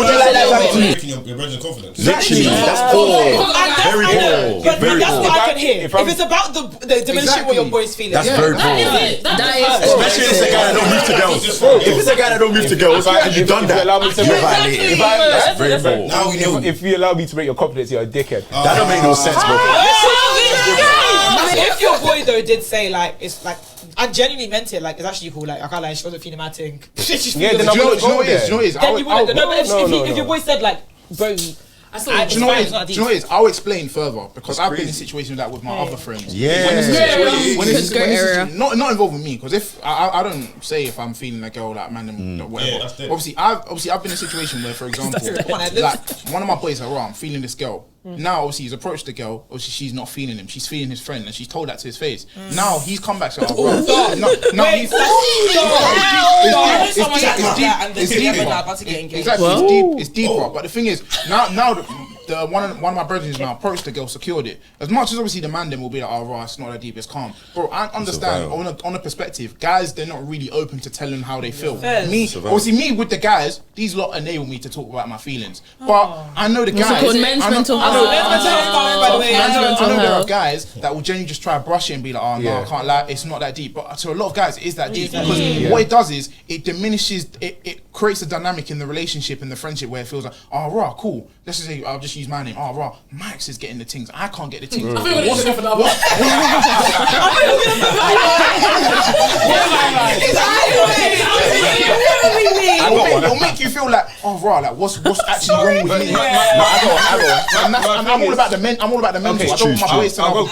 you like that back to you? Making your brother's confidence. Literally, that's all. Very poor. But Very that's poor. what I can hear. If If I'm- it's about the diminishing what your boy's feeling. That's very poor. That is Especially if it's a guy that don't move to girls. If it's a guy that don't move to girls and you've done that, allow me to you're make- violating. That's very poor. Now we know. If you allow me to make your confidence, you're a dickhead. That don't make no sense, bro. If your boy though did say like it's like I genuinely meant it, like it's actually cool, like I can't lie, she wasn't feeling my thing. Yeah, then Do I'm you know gonna what it is? Do you know what it is? Then you wouldn't. No, but if your no. boy said like, bro, Do you know what it is? Do you know what it is? I'll explain further because I've been in situations like with my other friends. Yeah. When it's Good area. not involving me, because if I don't say if I'm feeling a girl like man and whatever. Yeah, that's it. Obviously I've been in a situation where, for example, like one of my boys are I'm feeling this girl. Now obviously he's approached the girl. Obviously she's not feeling him. She's feeling his friend, and she's told that to his face. Now he's come back saying, "Oh, bro, no, he's it's deeper. Exactly, it's deeper. But the thing is, now the one of my brothers now approached the girl, secured it. As much as obviously the man then will be like, "Oh, right, it's not that deep, it's calm." Bro, I understand on a perspective, guys, they're not really open to telling how they feel. Me, obviously, me with the guys, these lot enable me to talk about my feelings. But I know the guys. called men's mental health. I know there are guys that will genuinely just try to brush it and be like, "Oh no, I can't lie, it's not that deep." But to a lot of guys, it is that deep because what it does is it diminishes. It creates a dynamic in the relationship and the friendship where it feels like, "Oh, raw, cool. Let's just say I'll just use my name. Oh, raw, Max is getting the things. I can't get the things." I think we're gonna go for the other. It'll make you feel like, "Oh, raw, like what's actually wrong with me?" I'm all about the men. I'm all about the mental. I don't want my boys to know.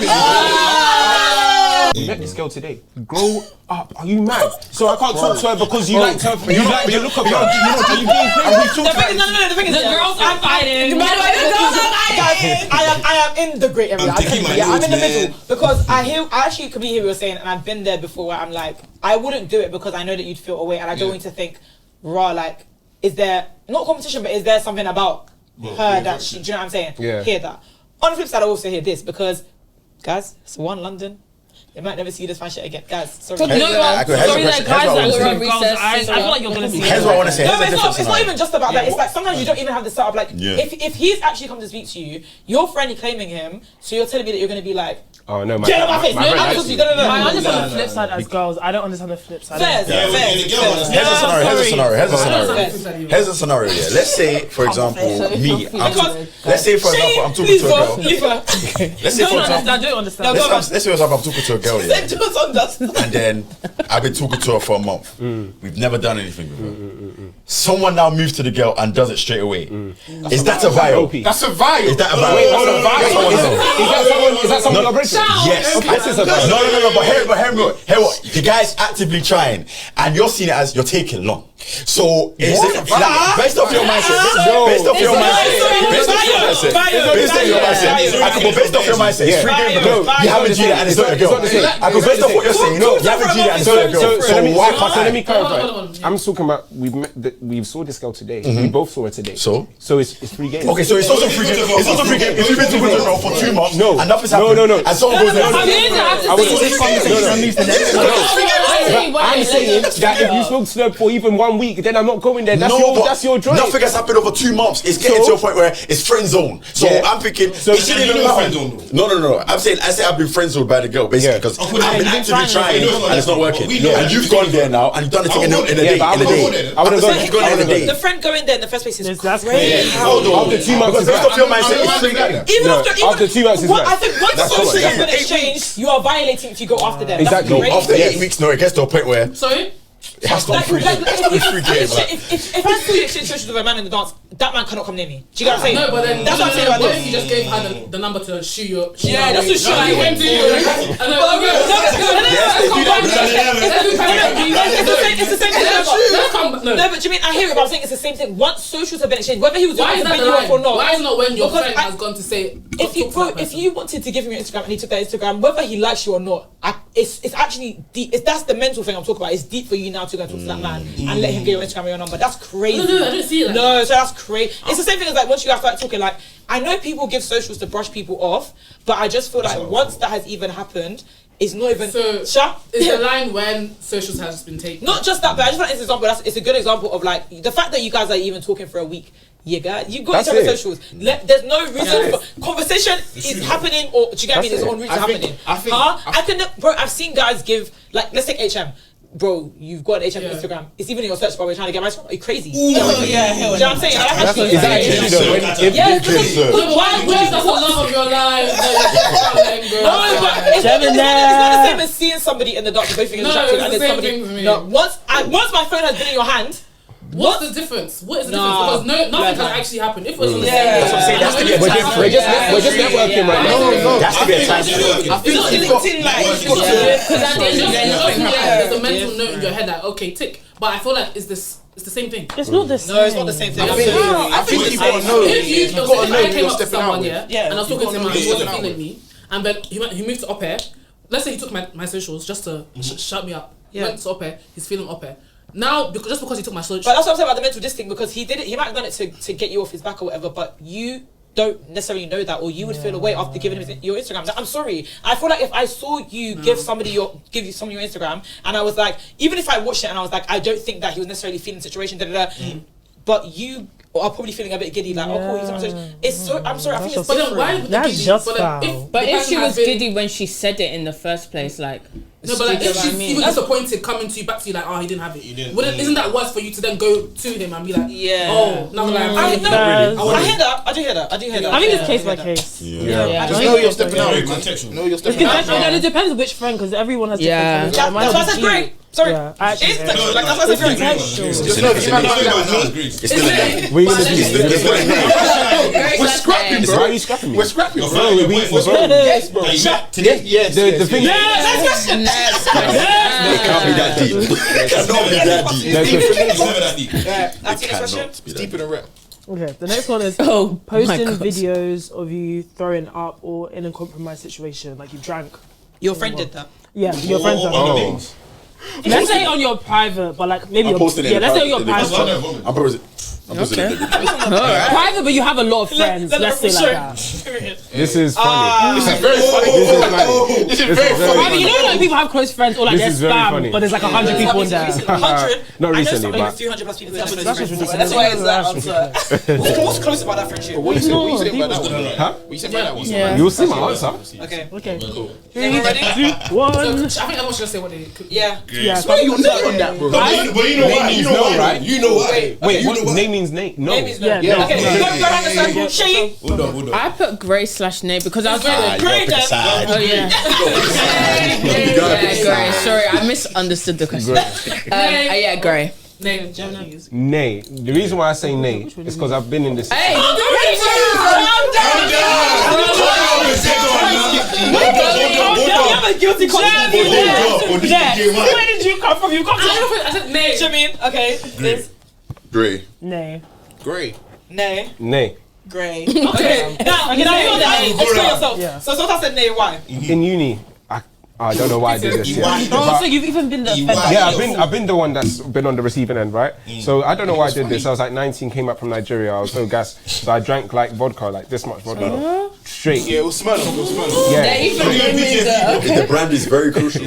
You met this girl today. Grow up. Are you mad? So I can't talk to her because you like her. You like the look of her. Are you being crazy? The thing is, the girls are fighting. I am in the grey area. I'm in the middle because I actually completely hear what you're saying, and I've been there before where I'm like, I wouldn't do it because I know that you'd feel away, and I don't want you to think, raw, like, is there not competition, but is there something about her that she? Do you know what I'm saying? Yeah. Hear that. On the flip side, I also hear this because, guys, it's one London. They might never see this fan shit again, guys. Sorry. You know what? Here's Sorry, the like question. guys Here's what I that wanna were on say. recess. I feel like you're gonna see. Here's what I want to say. No, Here's but the difference. it's not even just about that. It's like sometimes you don't even have the setup. Like, Yeah. if he's actually come to speak to you, you're friendly claiming him, so you're telling me that you're going to be like, Oh no, get on my face. No, friend I'm actually- just, no. I understand the flip side as girls. I don't understand the flip side. Fairs, Yeah, fairs, the girl fairs. wants- Here's a scenario. Here's a scenario. Here's a scenario. Fairs. Here's a scenario. Yeah. Let's say, for example, me. Let's say, for example, I'm talking Please, to a girl. leave her. Let's say, for example, I don't understand. No, go on. let's say, for example, I'm talking to a girl. Yeah. Same to us on dust. And then I've been talking to her for a month. We've never done anything with her. Someone now moves to the girl and does it straight away. Is that a vial? That's a vial. Is that a vial? Wait, hold on. Is that someone you're breaking? Yes. This is a vial. No. But hear what? The guy's actively trying, and you're seeing it as you're taking long. So is it like, based off your mindset? Based off your mindset. Based off your mindset. Based off your mindset. I could go based off your mindset. It's free game because you haven't G that and it's not your girl. I could based off what you're saying. You haven't G that and it's not your girl. So let me Hold on. clarify. I'm talking about we saw this girl today. We both saw her today. So it's free game. okay, so it's also free game. It's also free game. If you've been talking to a girl for 2 months and nothing's happened, and someone goes there, I'm saying that if you spoke to her for even 1 week, then I'm not going there. That's your joint. Nothing has happened over 2 months. It's getting to a point where it's friend zone. So I'm thinking, it shouldn't even matter. No. I say I've been friend zoned by the girl basically because I've been actively trying and it's not working. And you've gone there now and you've done the thing in a day. I would have gone in a day. The friend going there in the first place is That's crazy. After 2 months, Based off your mindset, it's free game. Even after 2 months, is I think once That's social all right, has been exchanged, you are violating if you go after them. Exactly. That's After crazy. 8 weeks, no, it gets to a point where Sorry? it has to be free game. It has to be free game. If I saw you exchange socials with a man in the dance, that man cannot come near me. Do you get what I'm saying? No, but then that's what I'm saying about what this. if you just gave her the number to shoot your? Yeah, that's to shoot I you. went to you. It's the same thing. Let's come back. No, but do you mean I hear it? But I'm saying it's the same thing. Once socials have been exchanged, whether he was Why is willing that to the bring you up or line? not. Why is not when your Because friend has gone to say? If you wanted to give him your Instagram and he took that Instagram, whether he likes you or not, it's actually deep. That's the mental thing I'm talking about. It's deep for you now to go and talk to that man and let him get your Instagram and your number. That's crazy. No, I don't see it. No, so that's crazy. It's the same thing as like once you guys start talking. Like I know people give socials to brush people off, but I just feel like once that has even happened, it's not even. So Shut. It's the line when socials has been taken. Not just that, but I just want to example. It's a good example of like the fact that you guys are even talking for a week. You got each other's socials. There's no reason for conversation is happening, or do you get what I mean? It's on route to happening. I can, bro. I've seen guys give like let's take HM. Bro, you've got an HM Instagram. It's even in your search bar. We're trying to get my. Are you crazy? Do you know what I'm saying? Is that actually though? Why that's a lot of your life? It's not the same as seeing somebody in the dark, both being attractive, and then somebody. No, once my phone has been in your hand. What's the difference? What is the difference? Because nothing has actually happened. If it was on the same That's what I'm saying. That's to be a time. We're just networking right now. That's to be a time. Because at the end of the day, there's a mental note in your head like, okay, tick. But I feel like it's the same thing. It's not the same. No, it's not the same thing. I think you've got to know. If You've got to know I who came you're up to stepping out someone, with. and I was talking to him and he wasn't feeling me, and then he moved to Op Air. Let's say he took my socials just to shut me up. Went to Op Air. He's feeling Op Air. Now, just because he took my socials. But that's what I'm saying about the mental distinct, because he did it. He might have done it to get you off his back or whatever, but you don't necessarily know that, or you would feel away after giving him your Instagram. Like, I'm sorry. I feel like if I saw you give you someone your Instagram, and I was like, even if I watched it and I was like, I don't think that he was necessarily feeling the situation, but you are probably feeling a bit giddy, like, oh, cool, he's on my. It's so. I'm sorry. I think it's But then different. why? Would That's the just but foul. But if she was giddy when she said it in the first place, like. No, but like, you know if what I she mean? was disappointed coming to you back to you like, oh, he didn't have it. Isn't that worse for you to then go to him and be like, oh, not gonna lie, I hear that. I do hear that. I think it's case by case. Just know you're stepping out. Know you're stepping out. And it depends which friend, because everyone has different. That's why I said great. Sorry. Yeah, actually, It's like that's why I said great. Just know if you man like that with me, It's still a name. we're scrapping, bro. Why are you scrapping me? We're scrapping, bro. Yes, bro. Today, yes. The thing. It can't be that deep. It cannot be that deep. It's never that deep. That's the next question. Be Deep in the rep. Okay, the next one is Oh, posting my God. videos of you throwing up or in a compromised situation, like you drank. Your friend did that. Yeah, your friends are. Oh. Let's say on your private, but like maybe I'm your posting it. let's say on your That's private. what I know. I'm posting. Okay. Private, but you have a lot of friends. Let's say like that. This is funny. This is very funny. This is very funny. Private, you know, like people have close friends or like This they're is very spam, funny. but there's like 100 people in there. 100. Not recently, I know something but- with 200 plus people. That's ridiculous. That's why it's that answer. What's close about that friendship? What you saying about that one? Huh? What you saying about that one? Yeah. You'll see my answer. Okay. Okay. Cool. Everyone ready? I One. think everyone should say what they could. Yeah. Yeah. Why are you not on that, bro? But you know why? You know why, right? You know why? Wait, You know what? why? Name means name? No. Name is no. Yeah, Yeah. Okay, go around the circle. Shay. Hold on. I put Grey / Nay because I was Great then. Oh yeah. Yeah, Grey. Sorry, I misunderstood the question. Yeah, Grey. Name. Nay. The reason why I say nay is because I've been in this. Hey, Calm down. I'm a guilty conscience. Where did you come from? You come from I said name. Jamin. Okay. This. Grey. Nay. Great. Nay. Nay. Grey. Okay. Now you know the nay. Explain yourself. Yeah. So I said nay. Why? In uni, I don't know why I did this. Yeah. Oh, so you've even been the offender. Yeah, I've been the one that's been on the receiving end, right? So I don't know why I did this. I was like 19, came back from Nigeria. I was so gassed, so I drank like vodka, like this much vodka, straight. Yeah, it was smelling. Yeah, The brand is very crucial.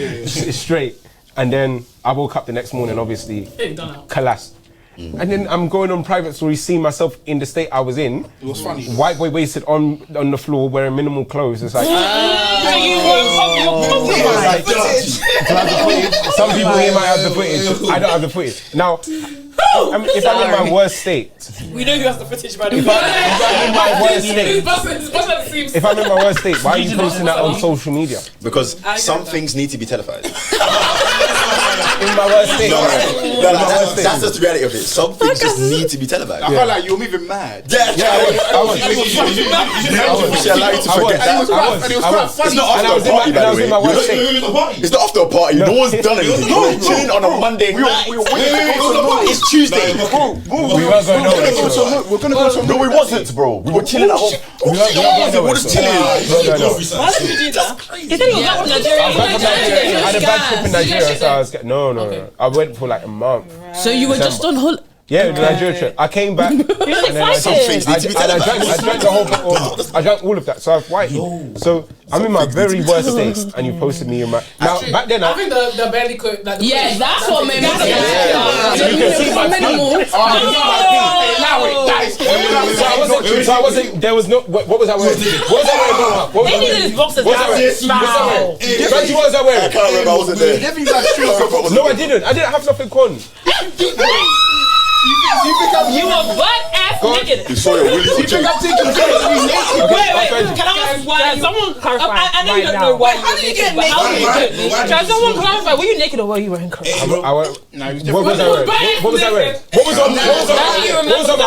straight. And then I woke up the next morning, obviously, Hey, done out. collapsed. And then I'm going on private stories, seeing myself in the state I was in. It was funny. White boy wasted on the floor wearing minimal clothes. It's like, some people here might have the footage. I don't have the footage. Now, if I'm in my worst state, We know who has the footage, by the way. if I'm in my worst state, Seems. if I'm in my worst state, why are you posting that on social media? Because some things need to be televised. In my worst state. That's just the reality of it. Some things just need to be televised. I felt like you were moving mad. Yeah, I was. We should allow you to forget And it was that. quite, and it was quite funny. It's not And I after was a party, in by my the way. worst state. It's not after a party. No one's done anything. We're chilling on a Monday night. It's Tuesday. We weren't going nowhere. We're gonna go to No, we wasn't, bro. We were chilling at home. We weren't going nowhere. We're just chilling. Why did you do that? He said he was back from Nigeria. I had a bad trip in Nigeria, so I was getting, no. I went for like a month. So you were just on holiday. Yeah, the Nigeria trip. I came back. And then Some things need to be I drank televised. the whole bottle. I drank all of that. So I've whited. So I'm in my very worst state, and you posted me in my. Now back then, I think the belly could. Like, Yeah, that's what made me you can see my minimal. So I wasn't. There was no. What was I wearing? What was I wearing? What was I wearing? His boxers What was I wearing? Reggie, what was I I wearing? can't remember. I wasn't there. No, I didn't. I didn't have nothing on. You were butt ass naked. You saw your Willie Wait, can I ask why? Can someone clarify I know you right don't know now? why. How did you get naked? How did you get naked? Can someone clarify? Were you naked or were you wearing clothes? What was I wearing? What was I wearing? What was on my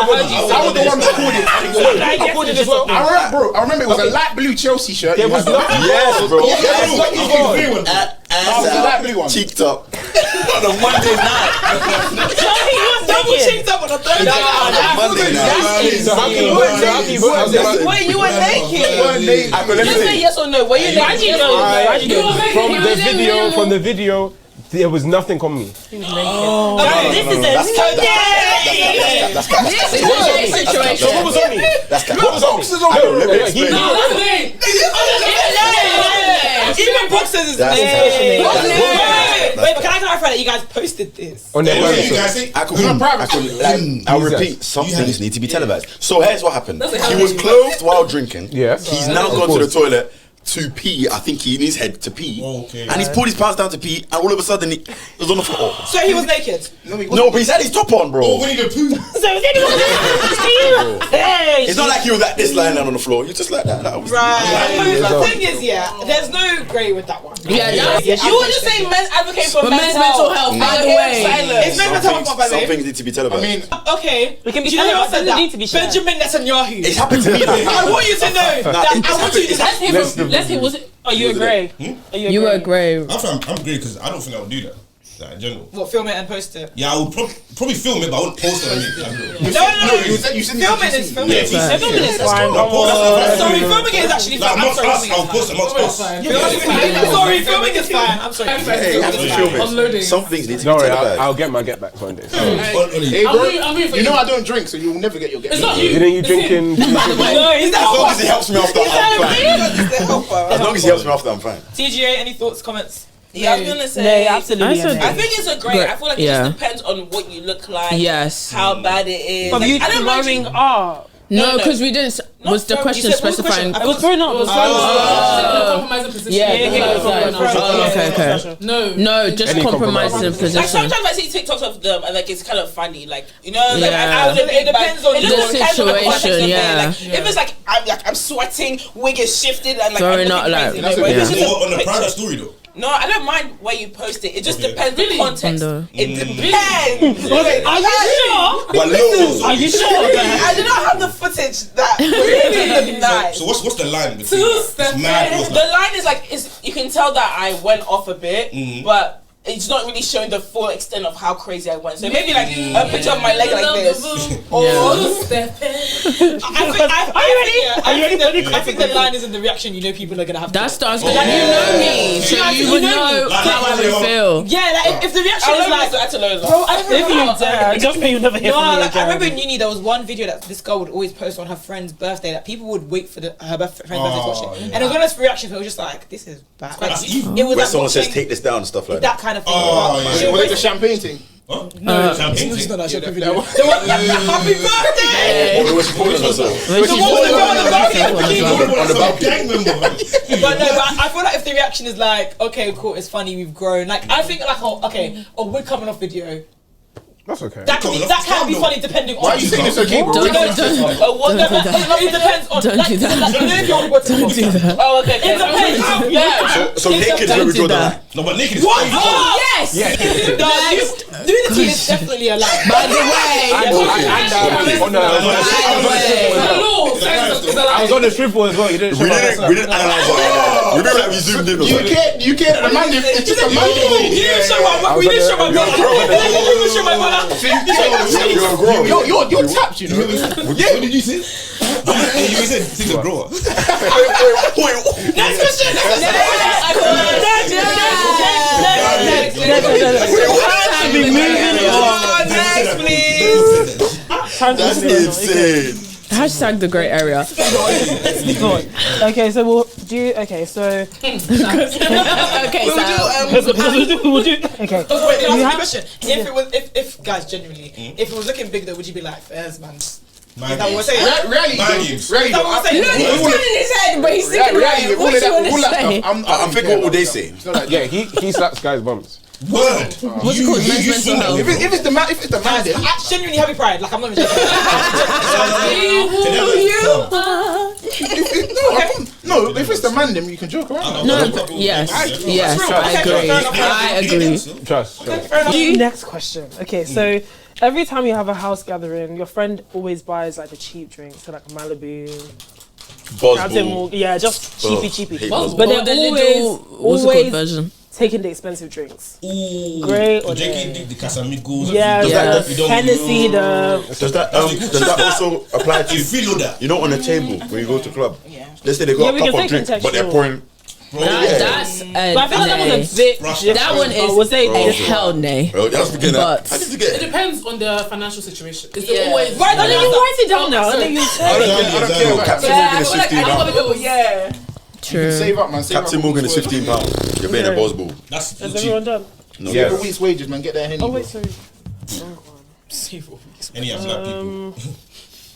body? I was the one that called it. I called it as well. I remember it was a light blue Chelsea shirt. There was nothing. Yes, bro. was the light blue one. Cheeked up on a Monday night. Double cheeked up on a Thursday. Monday night. So how can you put Wait, you were naked. I could let me Just say say. yes or no. Were you naked? from the video, there was nothing on me. This is a That's Situation. So what was on me? That's What was on me? Let me explain. even boxers is That's Wait, That's but can I clarify that you guys posted this? On their You website. guys see? I'll repeat, some things need to be televised. So here's what happened. He was clothed while drinking. Yeah. He's now gone to the toilet to pee. I think he in his head to pee. Okay. And he's pulled his pants down to pee, and all of a sudden he was on the floor. So he was naked. No, but he's had his top on, bro. Oh, when you go poo. It's not like he was like this lying down on the floor. You're just like that. That was Right. The thing is, there's no grey with that one. Yeah, that's You were just saying men advocate for men's mental health. By the way, It's men's mental health, by the Some way. things need to be televised. I mean, Okay. We can be Do you know what televised, said doesn't that? need to be shared. Benjamin Netanyahu. it's happened to me. I want you to know that I want you to. Let's hear. Was it? Are you a grey? Are you were grey. I'm great because I don't think I would do that. Like, in general. What, film it and post it? Yeah, I would probably film it, but I wouldn't post it. You said Filming is filming. Yeah, Filming is fine. Sorry, filming it is actually fine. I'm sorry, I'll post it amongst us. Sorry, filming is fine. I'm sorry. Hey, you have to film it. Unloading. Some things need to Don't be worry, televised. I'll get my get back one day. Hey, bro, you know I don't drink, so you'll never get your get It's back. not you. Didn't you drinking? No, he's As long as he helps me after, I'm fine. not. As long as he helps me after, I'm fine. TGA, any thoughts, comments? Yeah, I was gonna say. No, absolutely. I think it's a great. I feel like it Yeah. just depends on what you look like. Yes. How bad it is. But Like, you I don't mind throwing you- up. No, because we didn't. Was the throwing- question you said what was the specifying? question? I was throwing up. It was in a compromising position. Yeah, Okay. No. No, just Any compromising Like position. sometimes I see TikToks of them and like it's kind of funny, like you know, like Yeah. I wouldn't It depends on it the just depends on the context situation, of it. yeah. Like, if it's like I'm sweating, wig is shifted, and like Throwing I'm up, looking like, crazy. That's But if okay. it's just a On the picture- private story though. No, I don't mind where you post it. It just Okay. depends Really? the context. On It depends. Are you sure? But little, Are you sure? I do not have the footage that really look nice. So what's the line between Two-step it's mad or it's The not? line is like you can tell that I went off a bit, but it's not really showing the full extent of how crazy I went. So maybe like a picture of my leg like this. Or I think the line is in the reaction. You know, people are gonna have. That's to, the answer. Like, you know me, so you would know how I would feel. Yeah, like if the reaction is like, that's a low. bro, I If you dare, just me, you'll never hear No, from me like I again. remember in uni there was one video that this girl would always post on her friend's birthday that people would wait for her friend's birthday to watch it, and it was one of those reactions where it was just like, this is bad. Like, That's evil. it was where like someone says watching take this down and stuff like that that. kind of thing. Oh, But yeah. she Was it always- the champagne thing? Huh? No. Champagne It's thing? not that shit that video. one. Happy birthday! Or was calling herself. When she's On the balcony. Gang member. But no, but I feel like if the reaction is like, okay, cool, it's funny, we've grown. Like I think like, we're coming off video. That's okay. That can be funny depending on. Why are you saying it's okay, bro? Don't do that. It depends on. Don't do that. Don't do that. Oh, okay. It depends. Yeah. So naked is where we draw the line. No, but naked is What? fine. Oh, yes! No, nudity is definitely a lie. By the way, I was on the strip as well. You didn't. We didn't analyze it like that. We didn't like we zoomed in. Or something. You can't remind him. It's just a You didn't show my I was we didn't on show my the- brother. We didn't show my brother. You're grown. You're tapped, you know. What did you say? You said things are grower. Next question. Next, please. That's insane. hashtag the grey area. Okay, so we'll do. Okay, so. Okay, We'll do. Okay. Wait, can I You ask have- a question? If it was, if guys genuinely, if it was looking big though, would you be like, fairs, man? Man, Is that what we're saying? Really, games. really. Is that what we're saying? He's turning his head, but he's thinking right. What you want to say? I'm thinking, what would they say? Yeah, he slaps guys' bums. Word. What's it called? Men's mental health. If it's the man, Guys, then I genuinely happy pride. Like I'm not even joking. no. If it's the man, then you can joke around. No, yes, I agree. Trust. Next question. Okay, so every time you have a house gathering, your friend always buys like the cheap drinks, so like Malibu, Captain Buzzball. Morgan. Yeah, just cheapy. Hate But Buzzball. they're the always, little, what's it called always version? taking the expensive drinks. Ooh. Great or The Casamigos. Yeah, Yeah. the Hennessy, the. Does that also apply to You feel that. you know on the table when you go to club? Yeah. Let's say they Yeah, got we a can cup say of drink, but they're contextual. pouring. That's But I feel like that was a bit. Rush. that one is was it? a hell nay. Well, that's beginning. But- I need to It get. depends on the financial situation. Is Yeah. it always Why don't you write it down now? And then you I say. don't care about Captain that. Morgan is £15. Yeah. True. Save up, man. Save Captain up Morgan is £15. You're paying a Okay. Buzzball. That's Is cheap. everyone done? No. Save a week's wages, man. Get their Henny. Oh wait, sorry. Any of black people.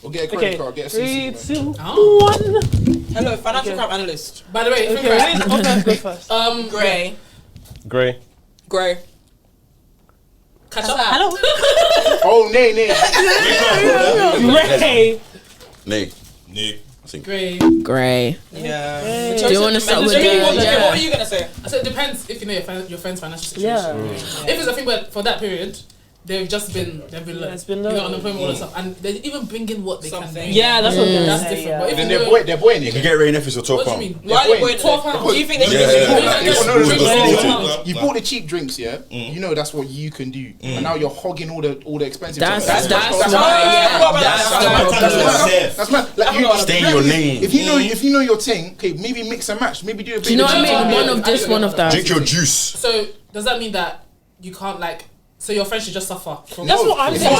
Or get a credit Okay, card. Get a 3, CC, 2, Oh. 1. Hello, financial crime analyst. By the way, Okay, okay, go first. Grey. Grey. Grey. catch up. Hello. Oh, nay. Ray. Nay. Nick. Grey. Grey. Yeah. Do you want to start with What the? are you gonna say? So it depends if you know your friend's financial situation. Yeah. If it's a thing where for that period, they've been like, it's been you know, low. unemployment, all that stuff, and they even bring in what they can Something. bring. Yeah, that's what I'm That's gonna say, different. yeah. But if Then you they're boying You it. get rain if it's a what do you 12 mean? Why are they boiling £12? it? Do you think they should Yeah. You bought the cheap drinks, yeah. You know that's what you can do, and now you're hogging all the expensive. That's stuff. that's That's mad. Like, Stay in your lane. If you know your thing, okay, maybe mix and match. Maybe do a bit. Do you know what I Yeah. mean? One of this, one of that. Drink your juice. So does that mean that you can't like? So your friends should just suffer from That's what I'm saying.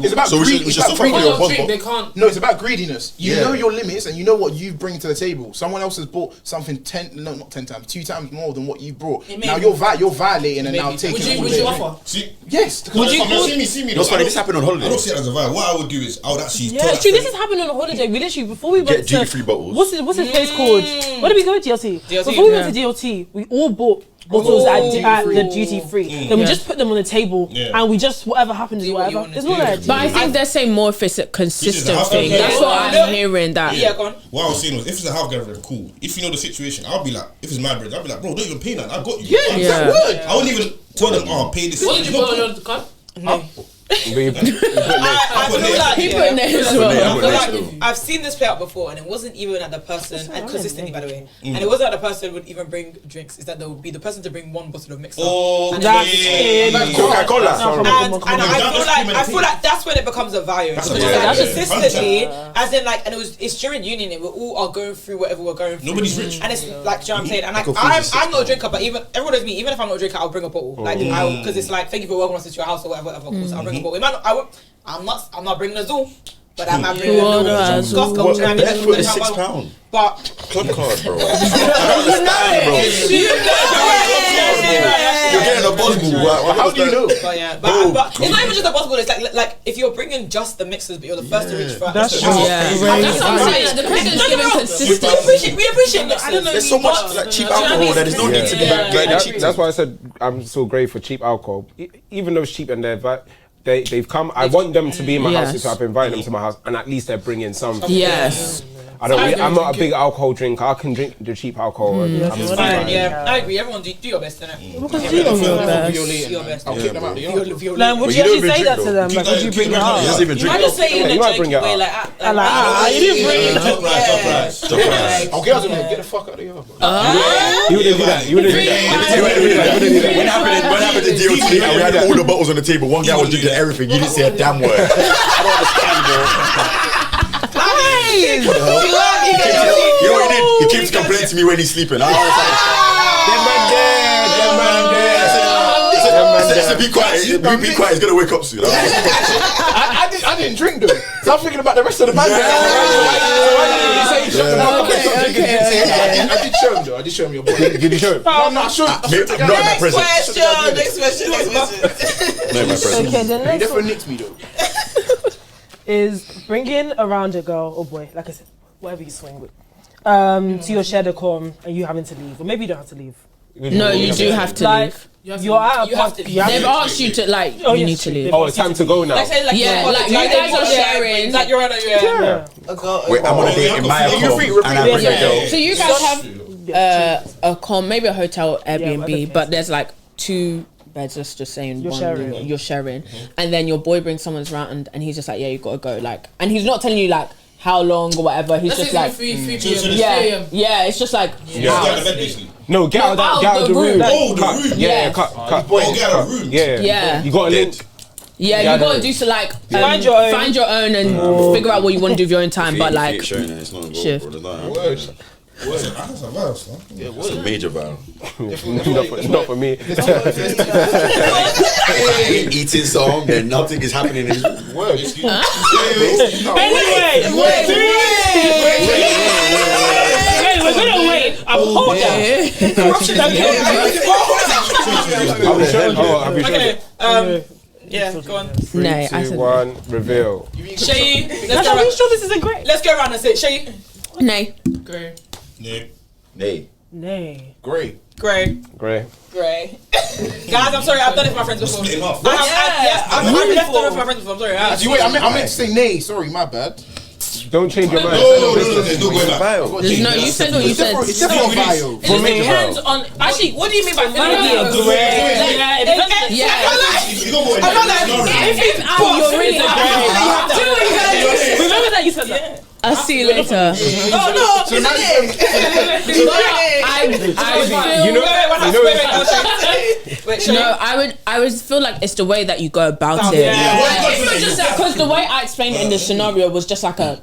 It's about So we greed. should It's about suffer for greed. your drink, they can't. No, it's about greediness. You Yeah. know your limits and you know what you bring to the table. Someone else has bought something not 10 times, 2 times more than what you brought. Now you're violating and now taking. Would you offer? See, Yes. see me. That's funny, this happened on holiday. I don't see it as a vibe. What I would do is I would actually. Yeah, it's true. This has happened on a holiday. We literally before we went Get to duty-free bottles. what's his place called? Where did we go? DLT. DLT, Before we went to DLT, we all bought bottles at the duty free. Then we Yeah. just put them on the table and we just whatever happens is Do what you whatever. wanna It's do. not like But I think they're saying more if it's a consistent house thing. gathering. That's what I'm hearing. That Yeah, go on. What I was saying was, if it's a house gathering, cool. If you know the situation, I'll be like, if it's my bread, I'll be like, bro, don't even pay that. I got you. Yeah. I wouldn't even tell them, oh, pay this. What did you put on your card? I feel like he put names as well. Yeah, I but feel next like door. I've seen this play out before, and it wasn't even that the person, and consistently by the way, and it wasn't that the person would even bring drinks. Is that there would be the person to bring one bottle of mixer. And I feel like that's when it becomes a value. That's Because a it's value. like Yeah. consistently, as in like, and it's during uni, and we all are going through whatever we're going through. Nobody's rich. And it's like, do you know what I'm saying? And like, Could feel the I'm not a drinker, but even everyone knows me. Even if I'm not a drinker, I'll bring a bottle. Like, because it's like, thank you for welcoming us to your house or whatever. Of course, I'll bring a bottle. It might not, I'm not bringing a zoo, but I might bring a Well, little that's Scotch. What, You know what I mean? Bedford is £6. But Club card, bro. I don't understand, bro. You're getting a buzz. How do you know? But yeah, but it's not even just a possible. It's like if you're bringing just the mixers, but you're the first to reach for. That's it. true. Yeah, that's what I'm saying. Like, the Christians giving consistency. We appreciate mixers. I don't know. There's so much like cheap alcohol that there's no need to be like cheap. That's why I said I'm so grateful for cheap alcohol. Even though it's cheap and they've come. I want them to be in my house, so I've invited them to my house, and at least they're bringing something. Yes. I'm not a big alcohol drinker. I can drink the cheap alcohol. And I'm It's fine. Yeah, I agree. Everyone do your best, innit? Do your best. I'll kick them out the yard. Like, would But you you don't actually even say drink, that to though. them? Like, would you bring it He up? doesn't even You might drink. just say it in You a might bring joking it way, up. like, You didn't bring it. Top price. Top price. I'll get out of there. Get the fuck out of the yard. You wouldn't do that. You wouldn't do that. When happened to DOT and we had all the bottles on the table, one guy was drinking everything, you didn't say a damn word. I don't understand, bro. You know what he did? He keeps complaining to me when he's sleeping. I was like, I said, be quiet, be quiet, he's gonna wake up soon. I didn't drink though. So I'm thinking about the rest of the band. I did show him though. I did show him your boy. Did you show it? No, I showed him. Not in my presence. Next question. Not in my presence. Okay, the He next definitely one nicked me though. is bringing around a girl or boy, like I said, whatever you swing with, to your shared accom and you having to leave, or maybe you don't have to leave. No, you do have to Like, leave. you're at a You have party. to- you have They've to- asked you to like. Oh, You yes, need to leave. Oh, it's time to go now. Like say, like, Yeah, you're like, on you a- guys are sharing. Like you're on a Yeah. Wait, I'm on a date in my account and I bring a girl. So you guys have a com, maybe a hotel, Airbnb, whatever but there's like 2 beds. Let's just saying You're one sharing. You're sharing, and then your boy brings someone's round, and he's just like, yeah, you gotta go. Like, and he's not telling you like how long or whatever. He's Let's just say like, 3 p.m. yeah, yeah. It's just like, Get out of bed basically. No, get out of the room. Oh, the Cut. room. Yeah, Yeah. cut. Oh, get out of the room. Yeah. Yeah. You got a link. yeah, Yeah, you gotta no. do so like Find your own. and figure out what you want to do with your own time. But like, shift. That's a verse, man. It's a major battle. Not for me. Eating song and nothing is happening in his Word. Anyway, we're gonna wait. I'm holding. Have you shown it? Yeah, go on. 3, Nay, I 2, said- 1, reveal. Shay, Are you sure this isn't great? let's go around and say Shay. Nay. Grey. Nay. Nay. Great. Grey. Grey. Grey. Guys, I'm sorry, I've done it for my friends before. Split him I've left them with my friends before, I'm sorry. Actually, wait, I meant to say nay. Sorry, my bad. Don't change your mind. No, there's no going back. There's no. You said what you said. It's definitely not vile. It just depends on. Actually, what do you mean by You're really remember that you said that. I'll see you later. Oh no! I would feel like it's the way that you go about it. Because the way I explained it in the scenario was just like a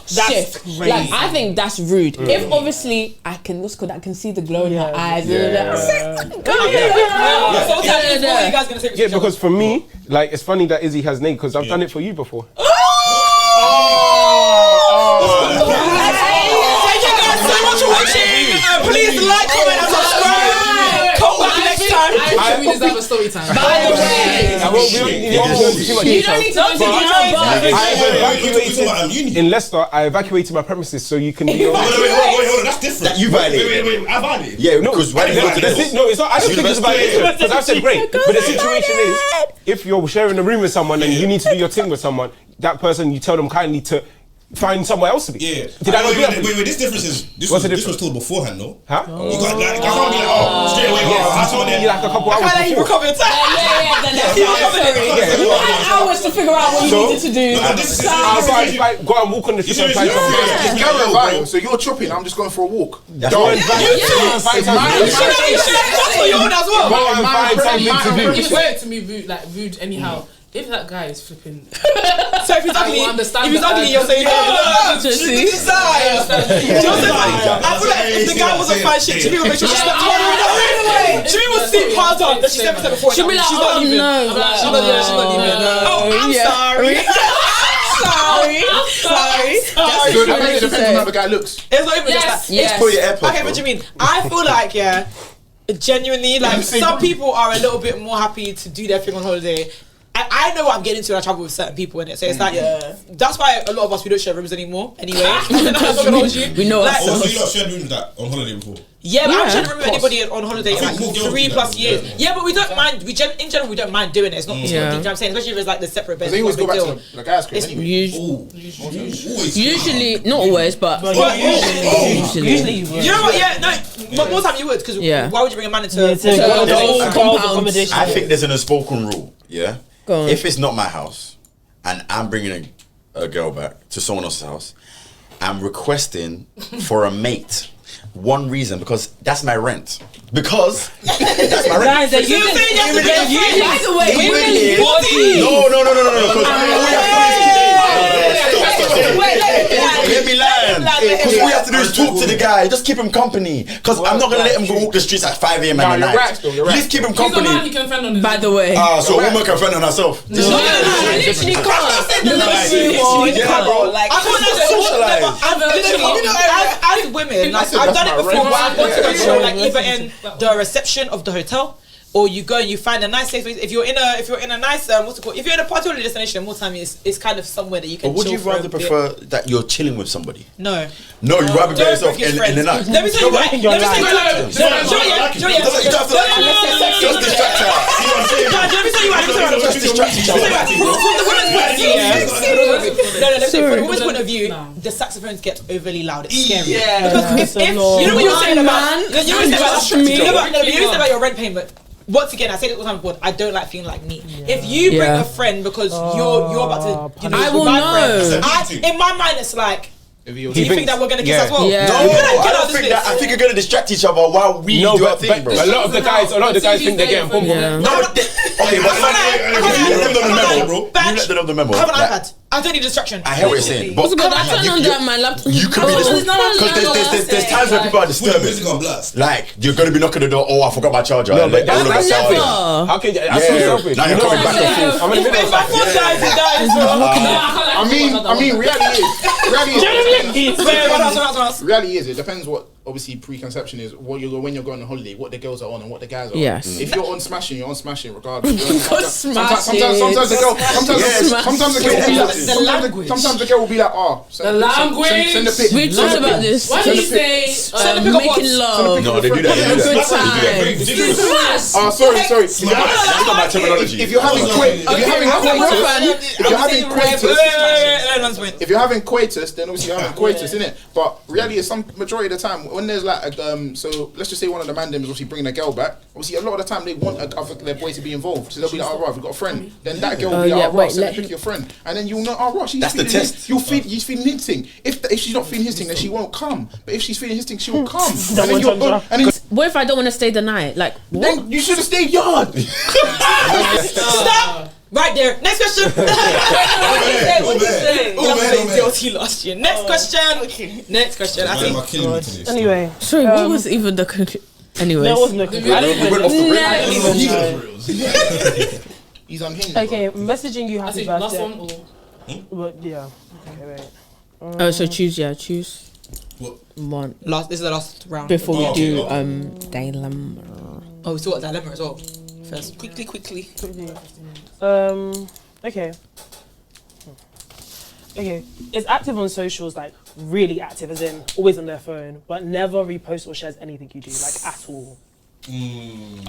shift. Like I think that's rude. If obviously I can see the glow in her eyes. Yeah, because for me, like it's funny that Izzy has name because I've done it for you before. Thank you guys so much for watching. Please like, comment, and subscribe. Come back next time. I we deserve a story time. By the way, you don't need to go in Leicester, I evacuated my premises so you can be. Wait, hold on, that's different. That you violated. Wait, I violated. Yeah, because why did you go to this? No, it's not. I don't think it's about it because I said great. But the situation is, if you're sharing a room with someone and you need to do your thing with someone, that person you tell them kindly to find somewhere else to be. Yeah. Did I not do that? Wait, this difference is this was told beforehand, no? Huh? You got like I can't be like straight away. I told you like a couple hours before. hours to figure out what you needed to do. Go and walk on the street and find something. It's Gary Vile, so you're chopping, I'm just going for a walk. Don't invite If you say it to me rude anyhow. If that guy is flipping, So if he's ugly, you're saying, I feel like if the guy wasn't fine shit, Jimmy would make sure she slept harder. Jimmy would sleep harder than she's ever said before. She'll be like, she's not leaving. She's not leaving. Oh, I'm sorry. Sorry. So it depends on how the guy looks. It's not even just that. Just put your AirPods. Okay, what do you mean? I feel like, genuinely, like some people are a little bit more happy to do their thing on holiday. I know what I'm getting into when I travel with certain people in it, so it's like that's why a lot of us we don't share rooms anymore. Anyway, we know. Like, so you not shared rooms that on holiday before? Yeah, but I haven't shared a room with anybody on holiday in like 3+ years. Yeah, but we don't mind. In general, we don't mind doing it. It's not. You know what I'm saying, especially if it's like the separate beds. They always go back to the guy's crib anyway. Usually, not always, but usually you would. You know what? Yeah, no, but more time you would because why would you bring a man into accommodation? I think there's an unspoken rule. Yeah. If it's not my house and I'm bringing a girl back to someone else's house, I'm requesting for a mate. One reason, because that's my rent. Because that's my rent. Guys, No. Let me land. Because all you have to do is talk to the guy. Just keep him company. Because I'm not going to let him go walk the streets at 5 a.m. at night. Please keep him company. He's a man, he can fend on his By the way. So a woman can fend on herself. No, literally can't. As women, like I've done it before. I've gone to a show, like either in the reception of the hotel, or you go and you find a nice safe place. If you're in a nice what's it called? If you're in a party holiday destination, more time it's kind of somewhere that you can. But would you rather prefer that you're chilling with somebody? No, you'd rather be yourself in the night. Let me tell you why. Just distract her. Let me tell you why. Just distract each other. From the woman's point of view, the saxophones get overly loud. It's scary. Because if you know what you're saying about your rent payment. Once again, I say this all the time before, I don't like feeling like me. If you bring a friend because you're about to, I will know. In my mind, it's like, do you think that we're gonna kiss as well? No, I don't think that. I think you're gonna distract each other while we do our thing, bro. A lot of the guys think they're getting pumped. Okay, but you let them know the memo. I have an iPad. I don't need distraction. I hear what you're saying, but I turn on my laptop. you could be because there's times where people are disturbed. Like you're gonna be knocking the door. Oh, I forgot my charger. No, but that's selfish. never. How can that's so selfish? Now you're coming back and forth. I'm in the middle of I mean, reality is, it depends what obviously preconception is when you're going on holiday, what the girls are on and what the guys are on. Yes. If you're on smashing, you're on smashing regardless. Sometimes the girl will be like, oh, the language. Send a pic. We talked about this. Why do you say making love? No, they do that. Oh, sorry. That's not my terminology. If you're having coitus, then obviously you're having coitus, innit? But reality is, some majority of the time when there's like so let's just say one of the man them is obviously bringing a girl back. Obviously, a lot of the time they want their boy to be involved, so they'll be like, "Oh, right, we've got a friend." Then that girl will be like, "Oh, right, send a pic of your friend," and then you'll know, "Oh, right, that's the test. You'll feel he's feeling his thing. If she's not feeling his thing, then she won't come. But if she's feeling his thing, she will come. What if I don't want to stay the night? Like, what? Then you should have stayed yard. Stop. Right there. Next question. What did you say? Guilty last year. Next question. Next question. I think. Anyway, sorry, what was even the conclusion? Anyways, there wasn't a conclusion. I don't even He's unhinged. Okay, messaging you happy birthday. Last one or? But yeah. Okay, wait. oh, so choose. What? One. This is the last round. Before we do dilemma. Oh, we still got dilemma as well. First, quickly. Okay. Okay. Is active on socials like really active, as in always on their phone, but never reposts or shares anything you do, like at all? I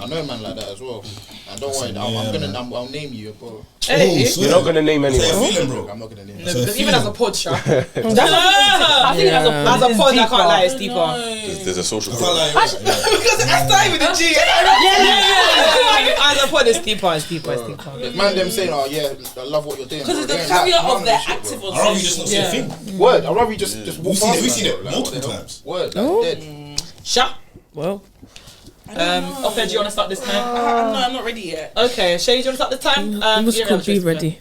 know a man like that as well. And don't worry, I'll name you, bro. Hey, you're not gonna name anyone. I'm not gonna name you. even as a pod, I think as a pod, I can't lie, it's deeper. There's a social. Because that's not even a G. As a pod, it's deeper. Man, them saying, "Oh yeah, I love what you're doing." Because it's the caveat of the active on I'd rather you just not say a thing. Word. I'd rather you just walk past. We've seen it multiple times. Word. Dead. Shut. Well. Ophir, do you want to start this time? No, I'm not ready yet. Okay, Shay, do you want to start this time? It was could be ready.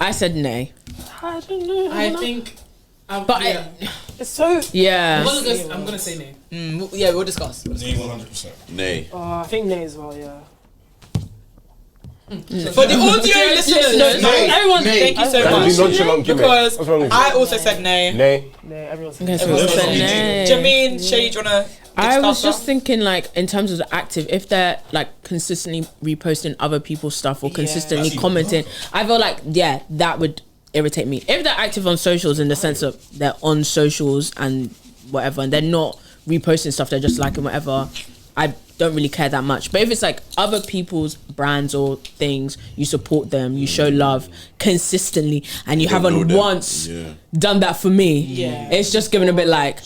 I said nay. I don't know. I think. But it's so. Yeah. I'm gonna say nay. Yeah, we'll discuss. Nay, 100%. Nay. I think nay as well. Yeah. For the audio listeners, everyone, thank you so much. Nonchalant gimmick. Because what's wrong with I also said nay. Nay. Everyone Okay, said so we said nay. Jameen, Shay, do you want to? I was just thinking, like, in terms of the active, if they're like consistently reposting other people's stuff or consistently commenting, I feel like that would irritate me. If they're active on socials in the sense of they're on socials and whatever, and they're not reposting stuff, they're just liking whatever, I don't really care that much. But if it's like other people's brands or things, you support them, you show love consistently, and you haven't once done that for me, it's just giving a bit like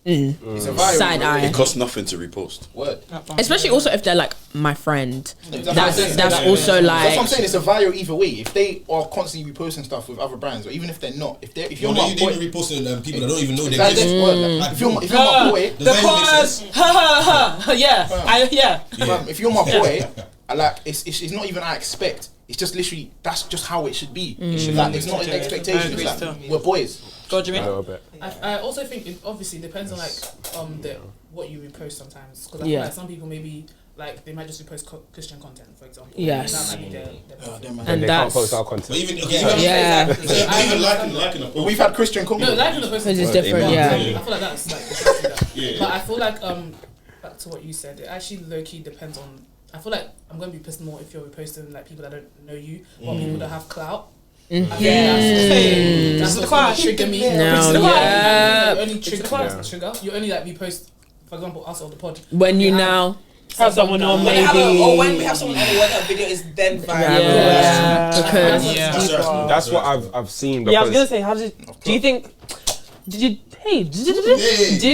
side eye. It costs nothing to repost. Word. Especially also if they're like my friend. That's also like. That's what I'm saying. It's a viral either way. If they are constantly reposting stuff with other brands, or even if they're not, if you're my boy, reposting people that don't even know they exist. If you're my boy, the pause. If you're my boy, it's not even I expect. It's just literally that's just how it should be. It's not an expectation. It's like we're boys. God, you mean? I also think it obviously depends on like what you repost sometimes, because I feel like some people maybe like they might just repost Christian content, for example. Yes. That might be their and they can't post our content. But even liking a post. We've had Christian content. No, liking the post is different. I feel like that's like but I feel like back to what you said, it actually low key depends on. I feel like I'm going to be pissed more if you're reposting like people that don't know you or people that have clout. That's the clout trigger me. You only like repost, for example, us on the pod when you now have someone on maybe, or when we have someone on when that video is then viral. Because that's what I've seen. I was gonna say, do you think? Did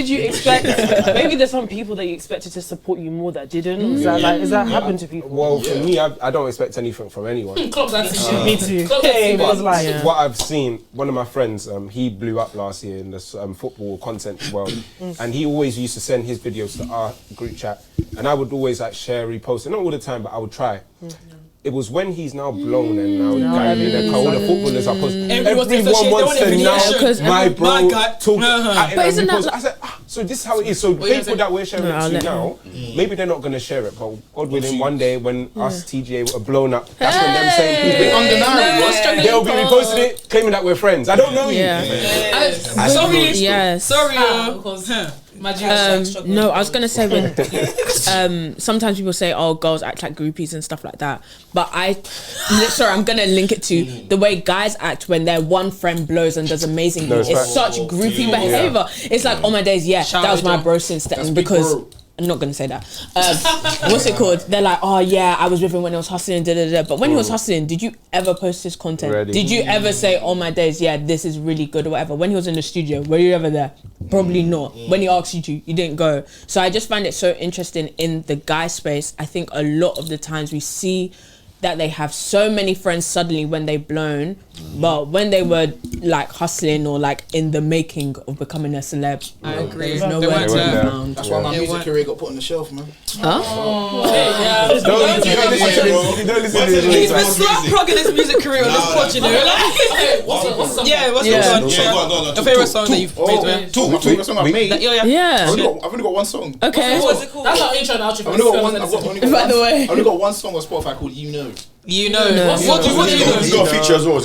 you expect? Maybe there's some people that you expected to support you more that didn't. Is that happened to people? Well, for me, I don't expect anything from anyone. Me too. What I've seen, one of my friends, he blew up last year in this football content world, and he always used to send his videos to our group chat, and I would always like share, repost, and not all the time, but I would try. It was when he's now blown and now all the footballers are posting. Everyone wants to now my bro talk. But isn't that? I said, so this is how it is. So people that we're sharing it to now, maybe they're not going to share it, but God willing, one day when us TGA are blown up, that's when them same people undeniable. They'll be reposting it, claiming that we're friends. I don't know you. Sorry. No, I was gonna say with sometimes people say, "Oh, girls act like groupies and stuff like that." But I'm gonna link it to the way guys act when their one friend blows and does amazingly. It's such groupie behavior. It's like, "Oh my days, that was my bro since then." Because I'm not gonna say that. What's it called? They're like, "Oh yeah, I was with him when he was hustling." But when he was hustling, did you ever post his content? Did you ever say, "Oh my days, this is really good" or whatever? When he was in the studio, were you ever there? Probably not. When he asked you, you didn't go. So I just find it so interesting in the guy space. I think a lot of the times we see that they have so many friends suddenly when they blown, but when they were like hustling or like in the making of becoming a celeb, I agree. There's nowhere to be found. That's why my music career got put on the shelf, man. Huh? He's been slap plugging his music career on this pod, you know. What's the song? Your favorite song that you've made? My favorite song I've made. Yeah. I've only got one song. Okay. What's it called? That's our intro and outro. By the way, I've only got one song on Spotify called You Know. You know. What do you know? He's got a feature as well.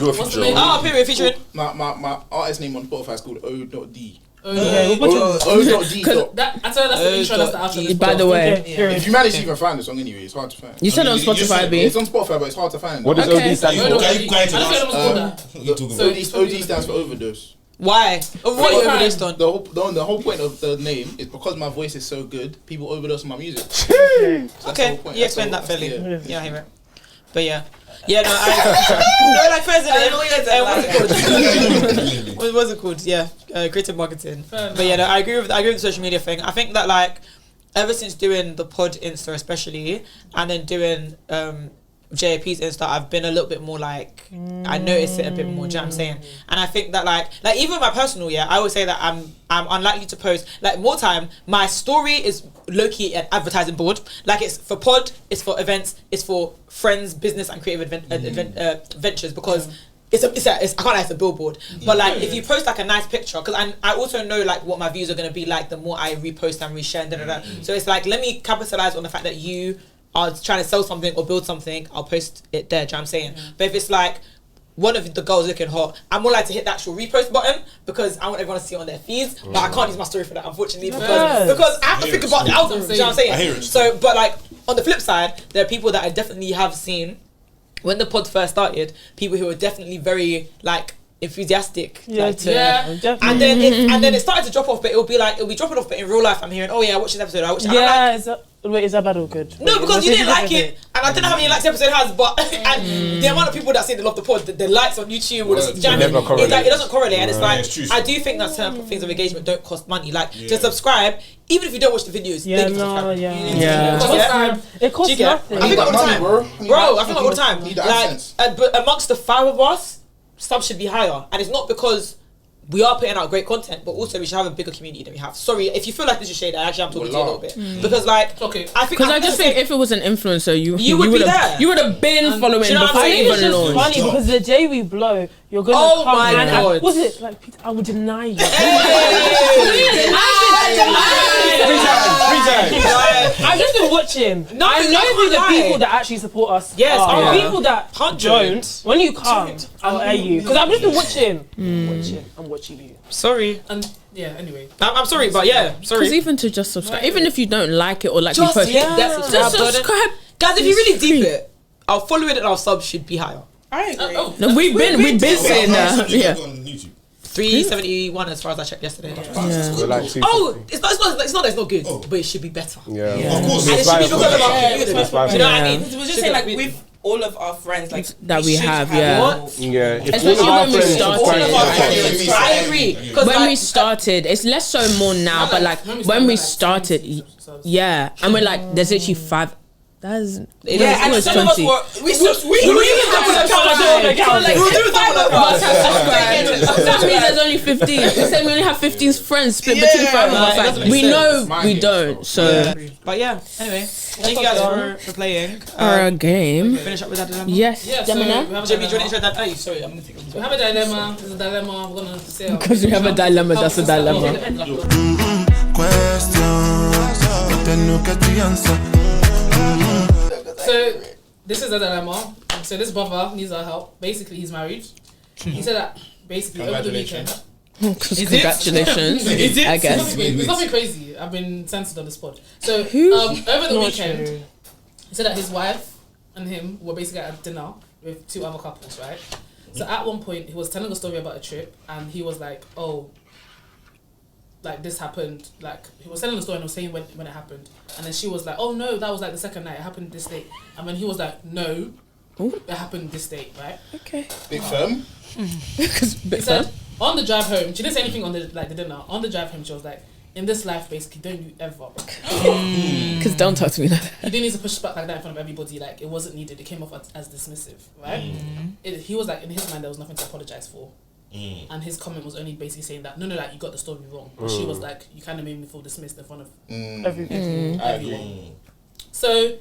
Period featuring. My artist name on Spotify is called O.D. Okay. O.D. That's the intro, that's the outro. By the way, if you manage to even find the song anyway, it's hard to find. You said on Spotify, B. It's on Spotify, but it's hard to find. What does OD stand for? So OD stands for overdose. Why? What you overdosed on? The whole point of the name is because my voice is so good, people overdose on my music. Okay, you explained that fairly. Yeah, I hear it. But no, like president. What was it called? Yeah, creative marketing. But no, I agree with the social media thing. I think that like ever since doing the pod Insta especially, and then doing JAP's Insta, I've been a little bit more like I notice it a bit more. Do you know what I'm saying? And I think that like even my personal, I always say that I'm unlikely to post like more time. My story is low key an advertising board. Like it's for pod, it's for events, it's for friends, business, and creative ventures because. I can't lie, it's a billboard. But like, if you post like a nice picture, because I also know like what my views are gonna be like the more I repost and reshare and So it's like, let me capitalize on the fact that you are trying to sell something or build something. I'll post it there. Do you know what I'm saying? But if it's like one of the girls looking hot, I'm more likely to hit the actual repost button because I want everyone to see it on their feeds. But I can't use my story for that, unfortunately, because I have to think about the algorithm. Do you know what I'm saying? I hear it. So, but like on the flip side, there are people that I definitely have seen. When the pod first started, people who were definitely very like enthusiastic, and then it started to drop off, but it'll be dropping off. But in real life, I'm hearing, I watched this episode. I watched it. Is that bad or good? No, because you didn't like it, and I don't know how many likes the episode has, but and the amount of people that say they love the pod, the likes on YouTube, or it doesn't correlate, and it's like I do think that certain things of engagement don't cost money. Like to subscribe, even if you don't watch the videos, it costs nothing. I think all the time, bro. I think all the time. Like, but amongst the 5 of us, subs should be higher, and it's not because we are putting out great content, but also we should have a bigger community than we have. Sorry, if you feel like this is shade, actually I'm talking to you a little bit because like I just think if it was an influencer, you would be there. You would have been following before you even launched. Funny because the day we blow, you're gonna come my God. Was it like Peter, I would deny you. I've just been watching. I know who the people that actually support us are. People that don't. When you come, I'll air you because I've just been watching. I'm watching you. Sorry. And anyway. I'm sorry, but sorry. Because even to just subscribe, even if you don't like it or like just hit that subscribe. Guys, if you really deep it, our following and our subs should be higher. I agree. No, we've been saying that. Yeah. 371 as far as I checked yesterday. Like it's not that it's not good, but it should be better. Of course. And it should be because of our community. You know what I mean? We're just saying like with all of our friends like that we have, especially when we started. I agree. When we started, it's less so more now, but like when we started, and we're like, there's actually 5. That's and some of us were we even have that means there's only 15. We're saying we only have 15 friends split between 5 of us. We know we don't. So, but anyway, thank you guys for playing our game. Finish up with that dilemma. Yes. So Jimmy, do you want to intro that? Oh, sorry, I'm gonna take it. We have a dilemma. There's a dilemma. We're gonna say because we have a dilemma. That's a dilemma. So this is a dilemma. So this brother needs our help. Basically, he's married. He said that basically over the weekend. Congratulations. Is it? I guess. It's nothing crazy. I've been censored on the spot. So over the Not weekend, true. he said that his wife and him were basically at dinner with 2 other couples, right? So at one point, he was telling a story about a trip, and he was like, "Oh, like this happened." Like he was telling the story and was saying when it happened, and then she was like, "Oh no, that was like the second night. It happened this date." And then he was like, "No, it happened this date, right?" Okay. Big firm. He said on the drive home, she didn't say anything on the dinner. On the drive home, she was like, "In this life, basically, don't you ever." Because don't talk to me like that. You didn't need to push back like that in front of everybody. Like it wasn't needed. It came off as dismissive, right? He was like, in his mind, there was nothing to apologize for, and his comment was only basically saying that no, like you got the story wrong. But she was like, you kind of made me feel dismissed in front of everyone. So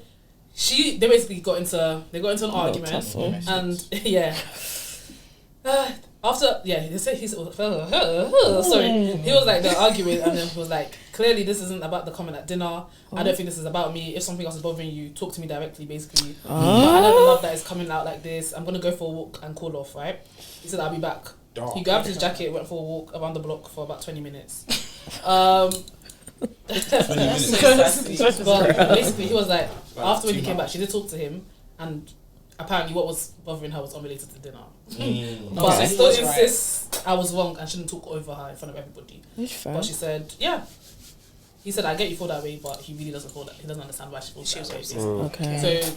they basically got into an argument, and after they say he's sorry, he was like they're arguing, and then he was like, clearly this isn't about the comment at dinner. I don't think this is about me. If something else is bothering you, talk to me directly, basically. But I don't love that it's coming out like this. I'm gonna go for a walk and call off, right? He said I'll be back. He grabbed his jacket, went for a walk around the block for about 20 minutes. But basically he was like, after when he came back, she did talk to him, and apparently what was bothering her was unrelated to dinner. But I still insist I was wrong and shouldn't talk over her in front of everybody. But she said, yeah. He said, I get you feel that way, but he really doesn't feel that. He doesn't understand why she feels that way. Okay. So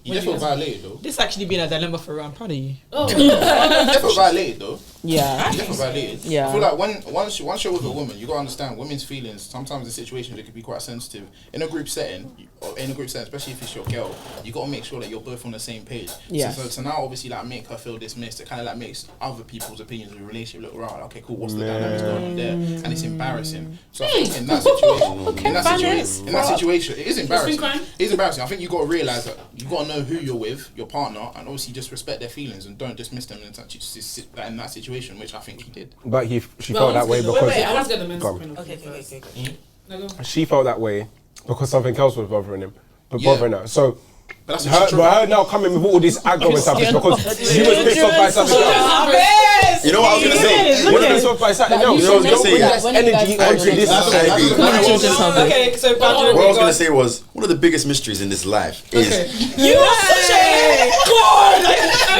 You just feel violated though. This actually been a dilemma for real. I'm proud of you. You just feel violated though. Yeah. You just feel violated. Yeah. I feel like once you're with a woman, you gotta understand women's feelings. Sometimes the situations they can be quite sensitive. In a group setting, especially if it's your girl, you gotta make sure that you're both on the same page. Yeah. So now obviously like make her feel dismissed. It kind of like makes other people's opinions of the relationship look right. Okay, cool. What's the dynamics going on there? And it's embarrassing. So I think in that situation, it is embarrassing. It is embarrassing. I think you gotta realize that you gotta know who you're with, your partner, and obviously just respect their feelings and don't dismiss them in that situation, which I think he did. But she felt that way because I want to get the men's opinion. Okay. she felt that way because something else was bothering him, bothering her. So. But Her now coming with all this aggro and stuff is because she was pissed off by something else. You know what I was gonna say? She was pissed off by something else. So don't bring that energy onto this. Okay, so what I was gonna say was one of the biggest mysteries in this life is you are such a god.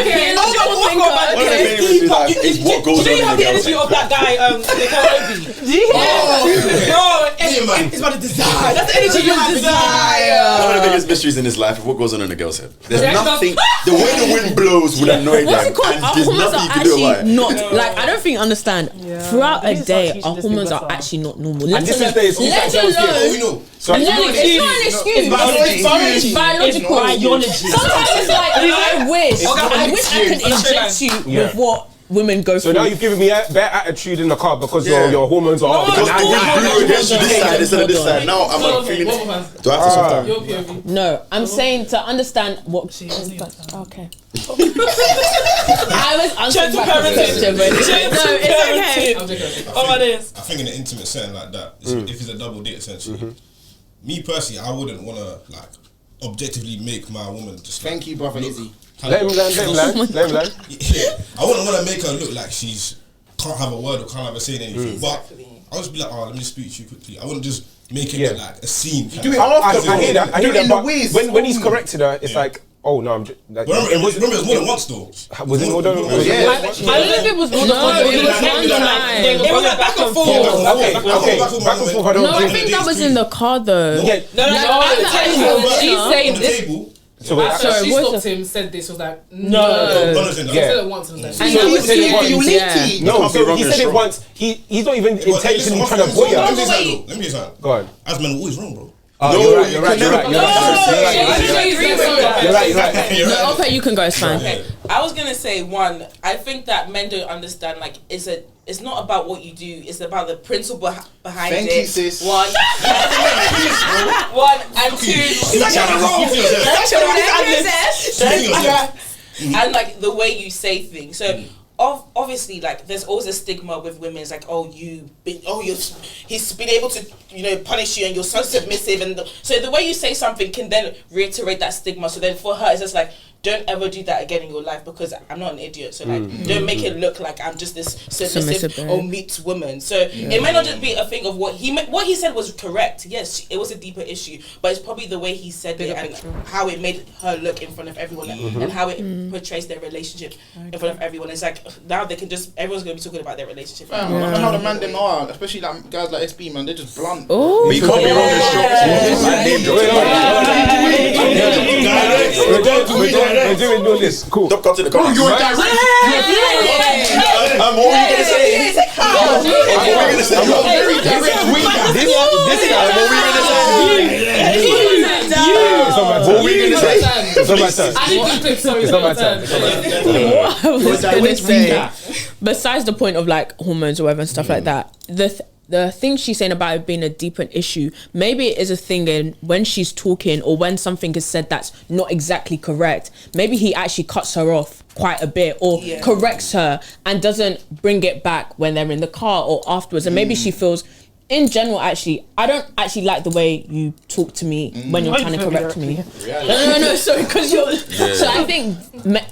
Okay, one of the biggest mysteries in life is what goes on in have the the energy girl's of that guy, it's about the desire. That's the energy you have. Desire. One of the biggest mysteries in this life is what goes on in a girl's head. There's nothing. The way the wind blows would annoy them, and there's nothing you can do about it. Not like I don't think understand. Throughout a day, our hormones are actually not normal. And this is the excuse that girls give. We know. So It's not an excuse. It's biological. Sometimes it's like I wish I could inject you with what women go through. now you've given me a better attitude in the car because your hormones are up. Because blew against you this side instead of this side. Now I'm not feeling. Do I have to stop that? No, I'm saying to understand what. Okay. I was answering my question. No, it's okay. Oh, it is. I think in an intimate setting like that, if it's a double date essentially, me personally, I wouldn't want to like objectively make my woman just. Thank you, brother Izzy. Let him land. Yeah, I wouldn't want to make her look like she's can't have a word or can't have a say in anything. But I'll just be like, let me speak to you quickly. I wouldn't just make it look like a scene. I hear that. But when he's corrected her, it's like, oh no, I'm just. Like, remember, it was more than once though. Was it more than once? I don't know if it was more than once. It was one time. It was like back and forth. Okay, back and forth. I don't. No, I think that was in the car though. Yeah. No. She's saying this. So After she what stopped him, said this, was like, No. She said it once and was like, And that was said it once. No, so he said it once. He's not even intentionally trying to boy her. Let me say something. Go on. As men, we're always wrong, bro. You're right. No, okay, you can go. It's fine. Okay, I was gonna say one. I think that men don't understand. Like, it's not about what you do. It's about the principle behind it. Thank you, sis. One and two. And like the way you say things. So obviously, like there's always a stigma with women. It's like, he's been able to, punish you, and you're so submissive. And so the way you say something can then reiterate that stigma. So then for her, it's just like, don't ever do that again in your life because I'm not an idiot. So like, don't make it look like I'm just this submissive or meek woman. So it might not just be a thing of what he said was correct. Yes, it was a deeper issue, but it's probably the way he said it and how it made her look in front of everyone and how it portrays their relationship in front of everyone. It's like now they can just everyone's gonna be talking about their relationship. I know how the man them are, especially like guys like SB, man. They're just blunt. Oh, you can't be wrong this We're doing this. Cool. Stop to the comments. You're direct. What were you gonna say? This guy. What were you gonna say? It's not my turn. I didn't do clips, sorry. It's not my turn. What I was gonna say, besides the point of like hormones or whatever and stuff like that, the thing she's saying about it being a deeper issue, maybe it is a thing in when she's talking or when something is said that's not exactly correct, maybe he actually cuts her off quite a bit or corrects her and doesn't bring it back when they're in the car or afterwards, and maybe she feels in general, actually, I don't actually like the way you talk to me when you're trying to correct me. No, sorry, because you're... Yeah. So I think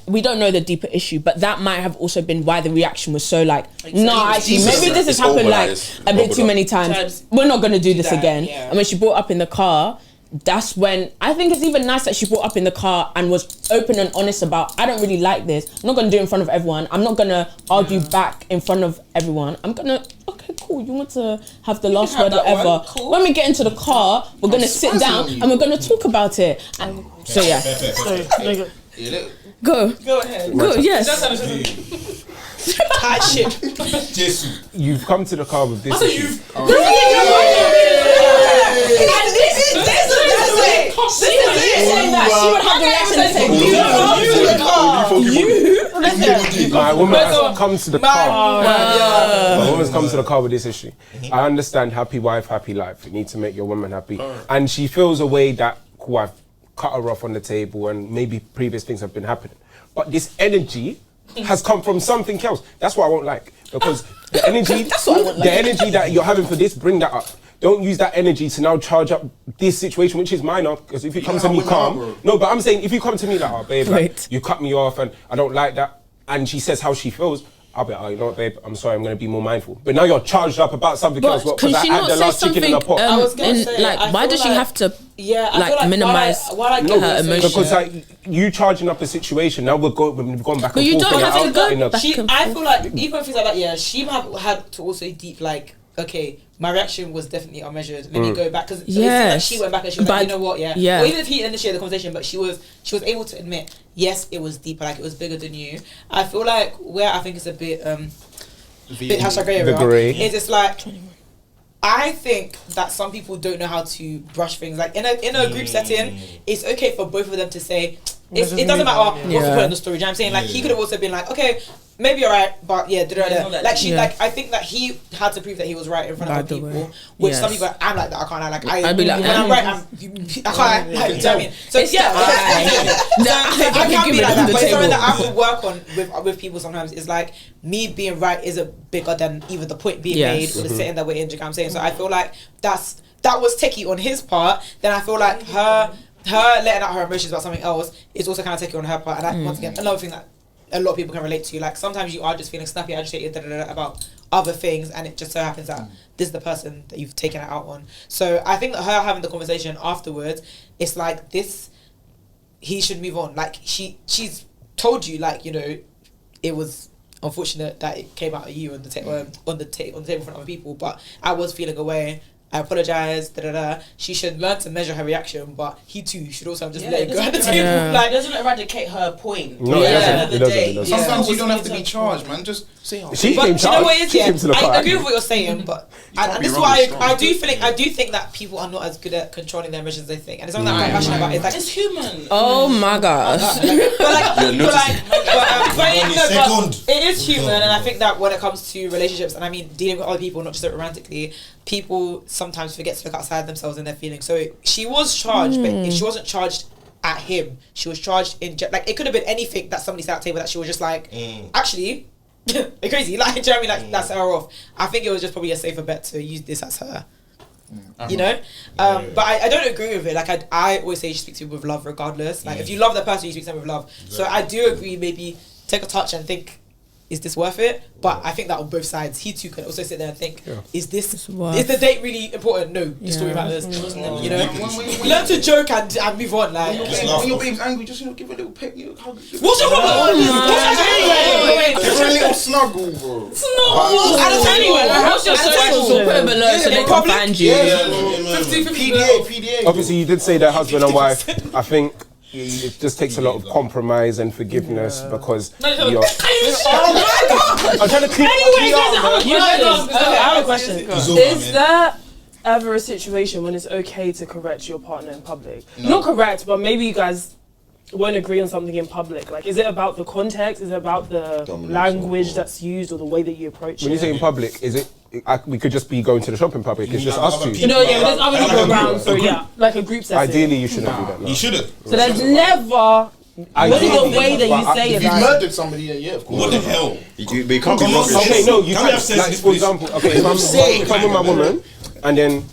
we don't know the deeper issue, but that might have also been why the reaction was so like, no, actually, maybe this has happened like a bit too many times. We're not going to do this again. Yeah. And when she brought up in the car, that's when I think it's even nice that she brought up in the car and was open and honest about, I don't really like this. I'm not going to do it in front of everyone. I'm not going to argue back in front of everyone. I'm going to, okay, cool. You want to have the last word, whatever. Cool. When we get into the car, we're going to sit down and we're going to talk about it. And, so yeah. Go ahead. Go, yes. Hot shit. You've come to the car with this issue. And this is it. She would have the reaction and say, my woman has come to the car. My woman's come to the car with this issue. I understand happy wife, happy life. You need to make your woman happy. And she feels a way that, cool, I've cut her off on the table and maybe previous things have been happening. But this energy has come from something else. That's what I won't like. Because the energy, the energy that you're having for this, bring that up. Don't use that energy to now charge up this situation, which is minor. Because if you come to me calm, no, but I'm saying if you come to me like, oh babe, like, you cut me off and I don't like that, and she says how she feels, I'll be like, oh, you know what, babe, I'm sorry, I'm going to be more mindful. But now you're charged up about something else because I had the last chicken in the pot. I was going to say, like, why does she have to minimize her emotions? Because like, you charging up a situation, now we've gone back but and you forth. Don't have to go I feel like, even things like that, she had to also deep, like, okay, my reaction was definitely unmeasured. Let me go back, because like she went back and she was like, you know what, or even if he initiated the conversation, but she was able to admit, yes, it was deeper, like it was bigger than you. I feel like where I think it's a bit #grey is it's like, I think that some people don't know how to brush things. Like in a group setting, it's okay for both of them to say, it doesn't matter what you put in the story. Do you know what I'm saying? Like he could have also been like, okay, maybe you're right, but like I think that he had to prove that he was right in front of other people. Which some people, I'm like that. I can't lie. Like I'd be like, when I'm right, I can't. Like, do you know what I mean? So I can't be like that. But it's something that I have to work on with people sometimes. Is like me being right isn't bigger than even the point being made or the setting that we're in. Do you know what I'm saying? So I feel like that was techie on his part. Then I feel like her letting out her emotions about something else is also kind of techie on her part. And once again, another thing that a lot of people can relate to. Like sometimes you are just feeling snappy, agitated about other things, and it just so happens that this is the person that you've taken it out on. So I think that her having the conversation afterwards, it's like this, he should move on. Like she's told you, like, you know, it was unfortunate that it came out of you on the table in front of other people, but I was feeling away. I apologize. She should learn to measure her reaction, but he too should also just let it go at the table. Like, doesn't eradicate her point. No, it doesn't. Sometimes you don't have to be charged, man. Just say how. She came charged. You know what it is? I agree with what you're saying, but this is why I do think that people are not as good at controlling their emotions as they think, and it's something that I'm passionate about. It's like it's human. Oh my gosh. It is human, and I think that when it comes to relationships, and I mean dealing with other people, not just romantically, people sometimes forget to look outside themselves and their feelings. So she was charged, but if she wasn't charged at him, she was charged in like it could have been anything that somebody sat at the table that she was just like, actually, you're crazy. Like, do you know what I mean? Like that's her off. I think it was just probably a safer bet to use this as her You know, but I don't agree with it. Like I always say, you speak to people with love, regardless. Like if you love that person, you speak to them with love. So I do agree. Maybe take a touch and think, is this worth it? But I think that on both sides, he too can also sit there and think, is the date really important? No, the story matters. You know, learn to joke and move on. Like when your babe's angry, just give her a little peck. What's your problem? Give her a little snuggle, bro. What's your socials? We'll put it below so they can find you. PDA. Obviously, you did say that husband and wife. I think it just takes a lot of compromise and forgiveness because you're. I'm trying to clean up. I have a question. Is there ever a situation when it's okay to correct your partner in public? Not correct, but maybe you guys won't agree on something in public. Like, is it about the context? Is it about the language that's used or the way that you approach it? When you say in public, is it? We could just be going to the shop in public. It's just us two. There's other people around. So like a group setting. Ideally, you shouldn't do that. No. You shouldn't. So there's never. What is the way that you say it? If you murdered somebody, yeah, of course. What the hell? You can't be wrong. Okay, no, you Can we can't. have sense Like, in this for place? example, okay, if I'm with my woman, and then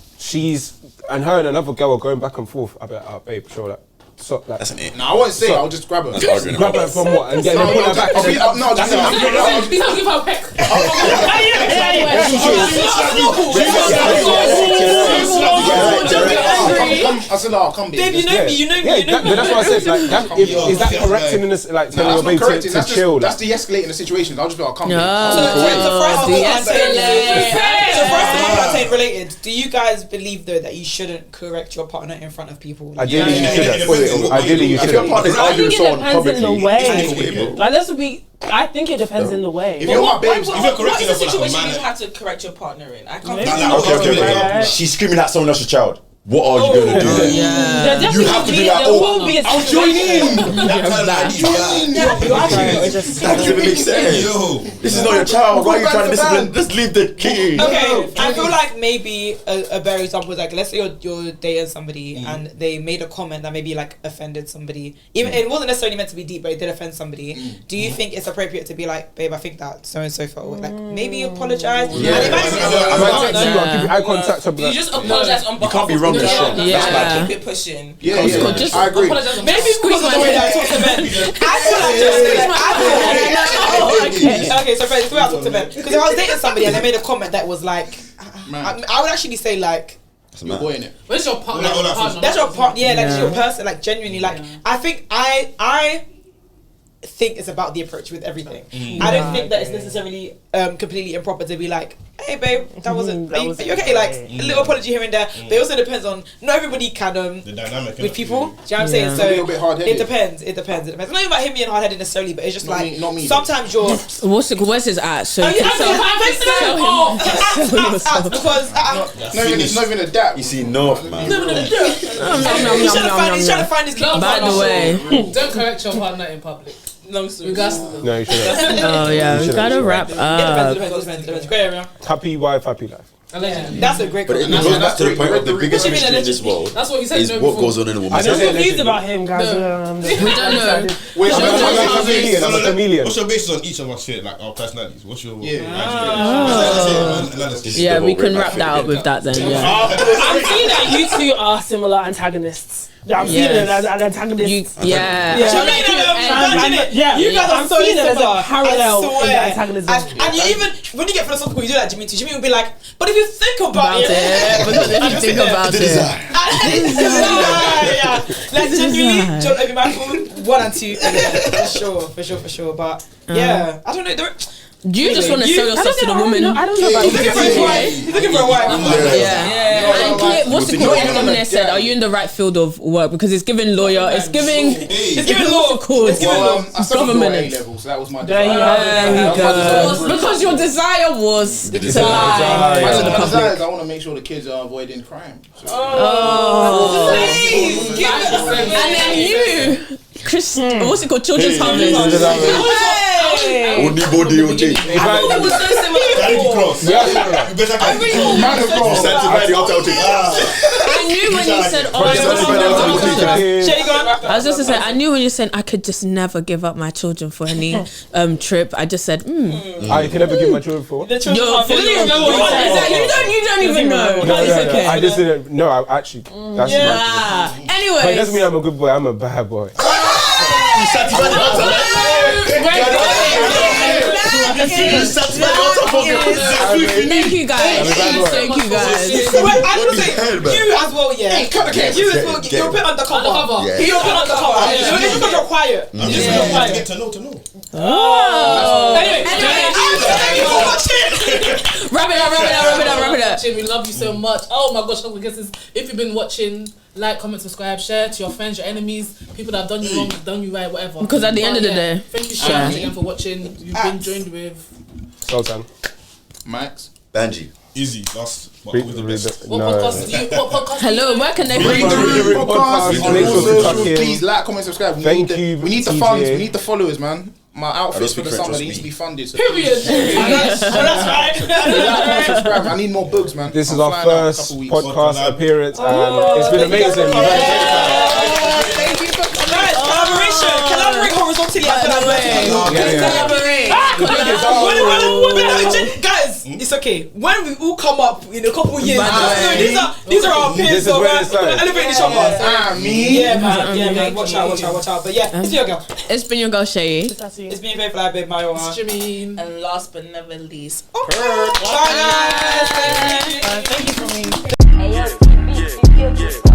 and her and another girl are going back and forth, I bet, babe, sure that. So, like, That's an it. No, I won't say it, I'll just grab her. That's arguing. grab her from what and then put her back. He's not Give her a peck. I said, oh, come Babe, you know me. Yeah, but that's what I said. Like, is that correcting in this? Like, telling your babe to chill? That's de-escalating the situations. I'll just be like, come So for us to be content related, do you guys believe though that you shouldn't correct your partner in front of people? Ideally, you shouldn't. Ideally, you If your shouldn't. partner's I arguing think with it someone depends in the publicly, way. Like, this would be. I think it depends in the way. If you're my babes, If you're What correcting is the her for like a situation you man, have to correct your partner in? I can't. Okay. She's screaming at someone else's child. What are you gonna do then? You have to be like, there will be a I'll join in. That doesn't make sense. This is not your child. Why are you trying to discipline? Just leave the kid. Okay, I feel like maybe a better example is like, let's say you're dating somebody and they made a comment that maybe like offended somebody. Even it wasn't necessarily meant to be deep, but it did offend somebody. Do you think it's appropriate to be like, babe, I think that so and so felt like maybe apologize? I might text you. I'll give you eye contact. You just apologize on behalf. You can't be wrong. Keep it pushing. Yeah, I agree. Maybe because of the way that I talk to men. Okay, so friends, the way I talk to men. Because if I was dating somebody and they made a comment that was like, I would actually say like, You're boy in it. Where's your partner? that's your part. Yeah, like your person. Like genuinely, like I think I think it's about the approach with everything. I don't think that it's necessarily completely improper to be like, hey babe, that wasn't are you okay? Like a little apology here and there. But it also depends on not everybody can the dynamic with people. Do you know what I'm saying? So A little bit hard-headed. it depends. It's not even about him being hard headed necessarily, but it's just Not me. sometimes you're Where's his at? So because It's not even a dap. You see, North man. he's trying to find his kid. By the way, Don't correct your partner in public. Long story. Regards to No, you shouldn't. oh yeah, we gotta wrap up. Depends. Great area. Happy wife, happy life. allegedly. That's a great But it comment. goes back to the point of the biggest What do you mean mystery in this world That's what he said. is no what before. goes on in a I woman's don't head. say Confused about him, guys. We don't know. Wait, I'm a chameleon. I'm a chameleon. What's your basis on each of us here, like our personalities? What's your analysis? Yeah, we can wrap that up with that then. Yeah. I'm feeling that you two are similar antagonists. I'm feeling it as an antagonist. Yeah. You guys are so feeling it as similar. a parallel I in the swear. antagonism. And you even when you get philosophical, you do that, Jimmy too. Jimmy will be like, but if you think about it, Because if you think about it. Like genuinely, John Obi Michael 1 and 2, for sure. But yeah, I don't know. Do you just want to sell yourself to the woman? I don't know about He's looking for his wife. He's looking for a wife. Yeah. And Claire, what's the quote feminist said? Are you in the right field of work? Because it's giving lawyer, it's giving law. what's it called? I studied law at Government. A-level, so that was my There you desire. have it. Because your desire was to desire. lie My to the desire public. is I want to make sure the kids are avoiding crime. So- And then you, Chris, what's it called? Children's Harvest. Only body OJ. It was so similar. Cross. You better get Man of God. Sanctify the hotel thing. I knew when you said, I was just to say, I knew when you said I could just never give up my children for any trip. I just said, I can never give my children for. The children You're are fully video. remember what you said. You don't even know. No, It's okay. I just didn't. No, I actually. That's Yeah. But it Anyway. doesn't mean I'm a good boy. I'm a bad boy. You sanctify the hotel. Thank you guys. Thank you guys. Wait, I'm gonna say you as well, yeah. You as well. You're a bit undercover. Yeah. You're a bit undercover. It's because you're quiet. I'm just trying to get to know. Anyway, Wrap it up. Watching, we love you so much. Oh my gosh, I guess if you've been watching, like, comment, subscribe, share to your friends, your enemies, people that have done you wrong, done you right, whatever. Because at the end of the day, thank you so much again for watching. You've been joined with Sultan. Max. Banji. Easy. That's what with the best. what podcast do you? What podcast? hello, where can they Read find the you? Room podcast Podcast. on Make all sure to tuck socials. in. Please like, comment, subscribe. Thank you, We need the TGA. funds. We need the followers, man. My outfits for speak the French, summer, they trust need to me. be funded. So Period. that's right. like, comment, subscribe. I need more books, man. This is I'm our flying out in a first couple weeks. podcast appearance, and it's been amazing. We've had a great time. Thank you for guys. Collaborate horizontally. Guys, it's okay. When we all come up in a couple years, these are our peers. This is So where we're it started. elevating each other. Me. Yeah, man. Watch out. But yeah, it's your girl. It's been your girl Shay. It's me, babe, like babe, Mayo. Jimmy. And last but never least, Bye, guys. Thank you. Thank you for me. Hey, yo,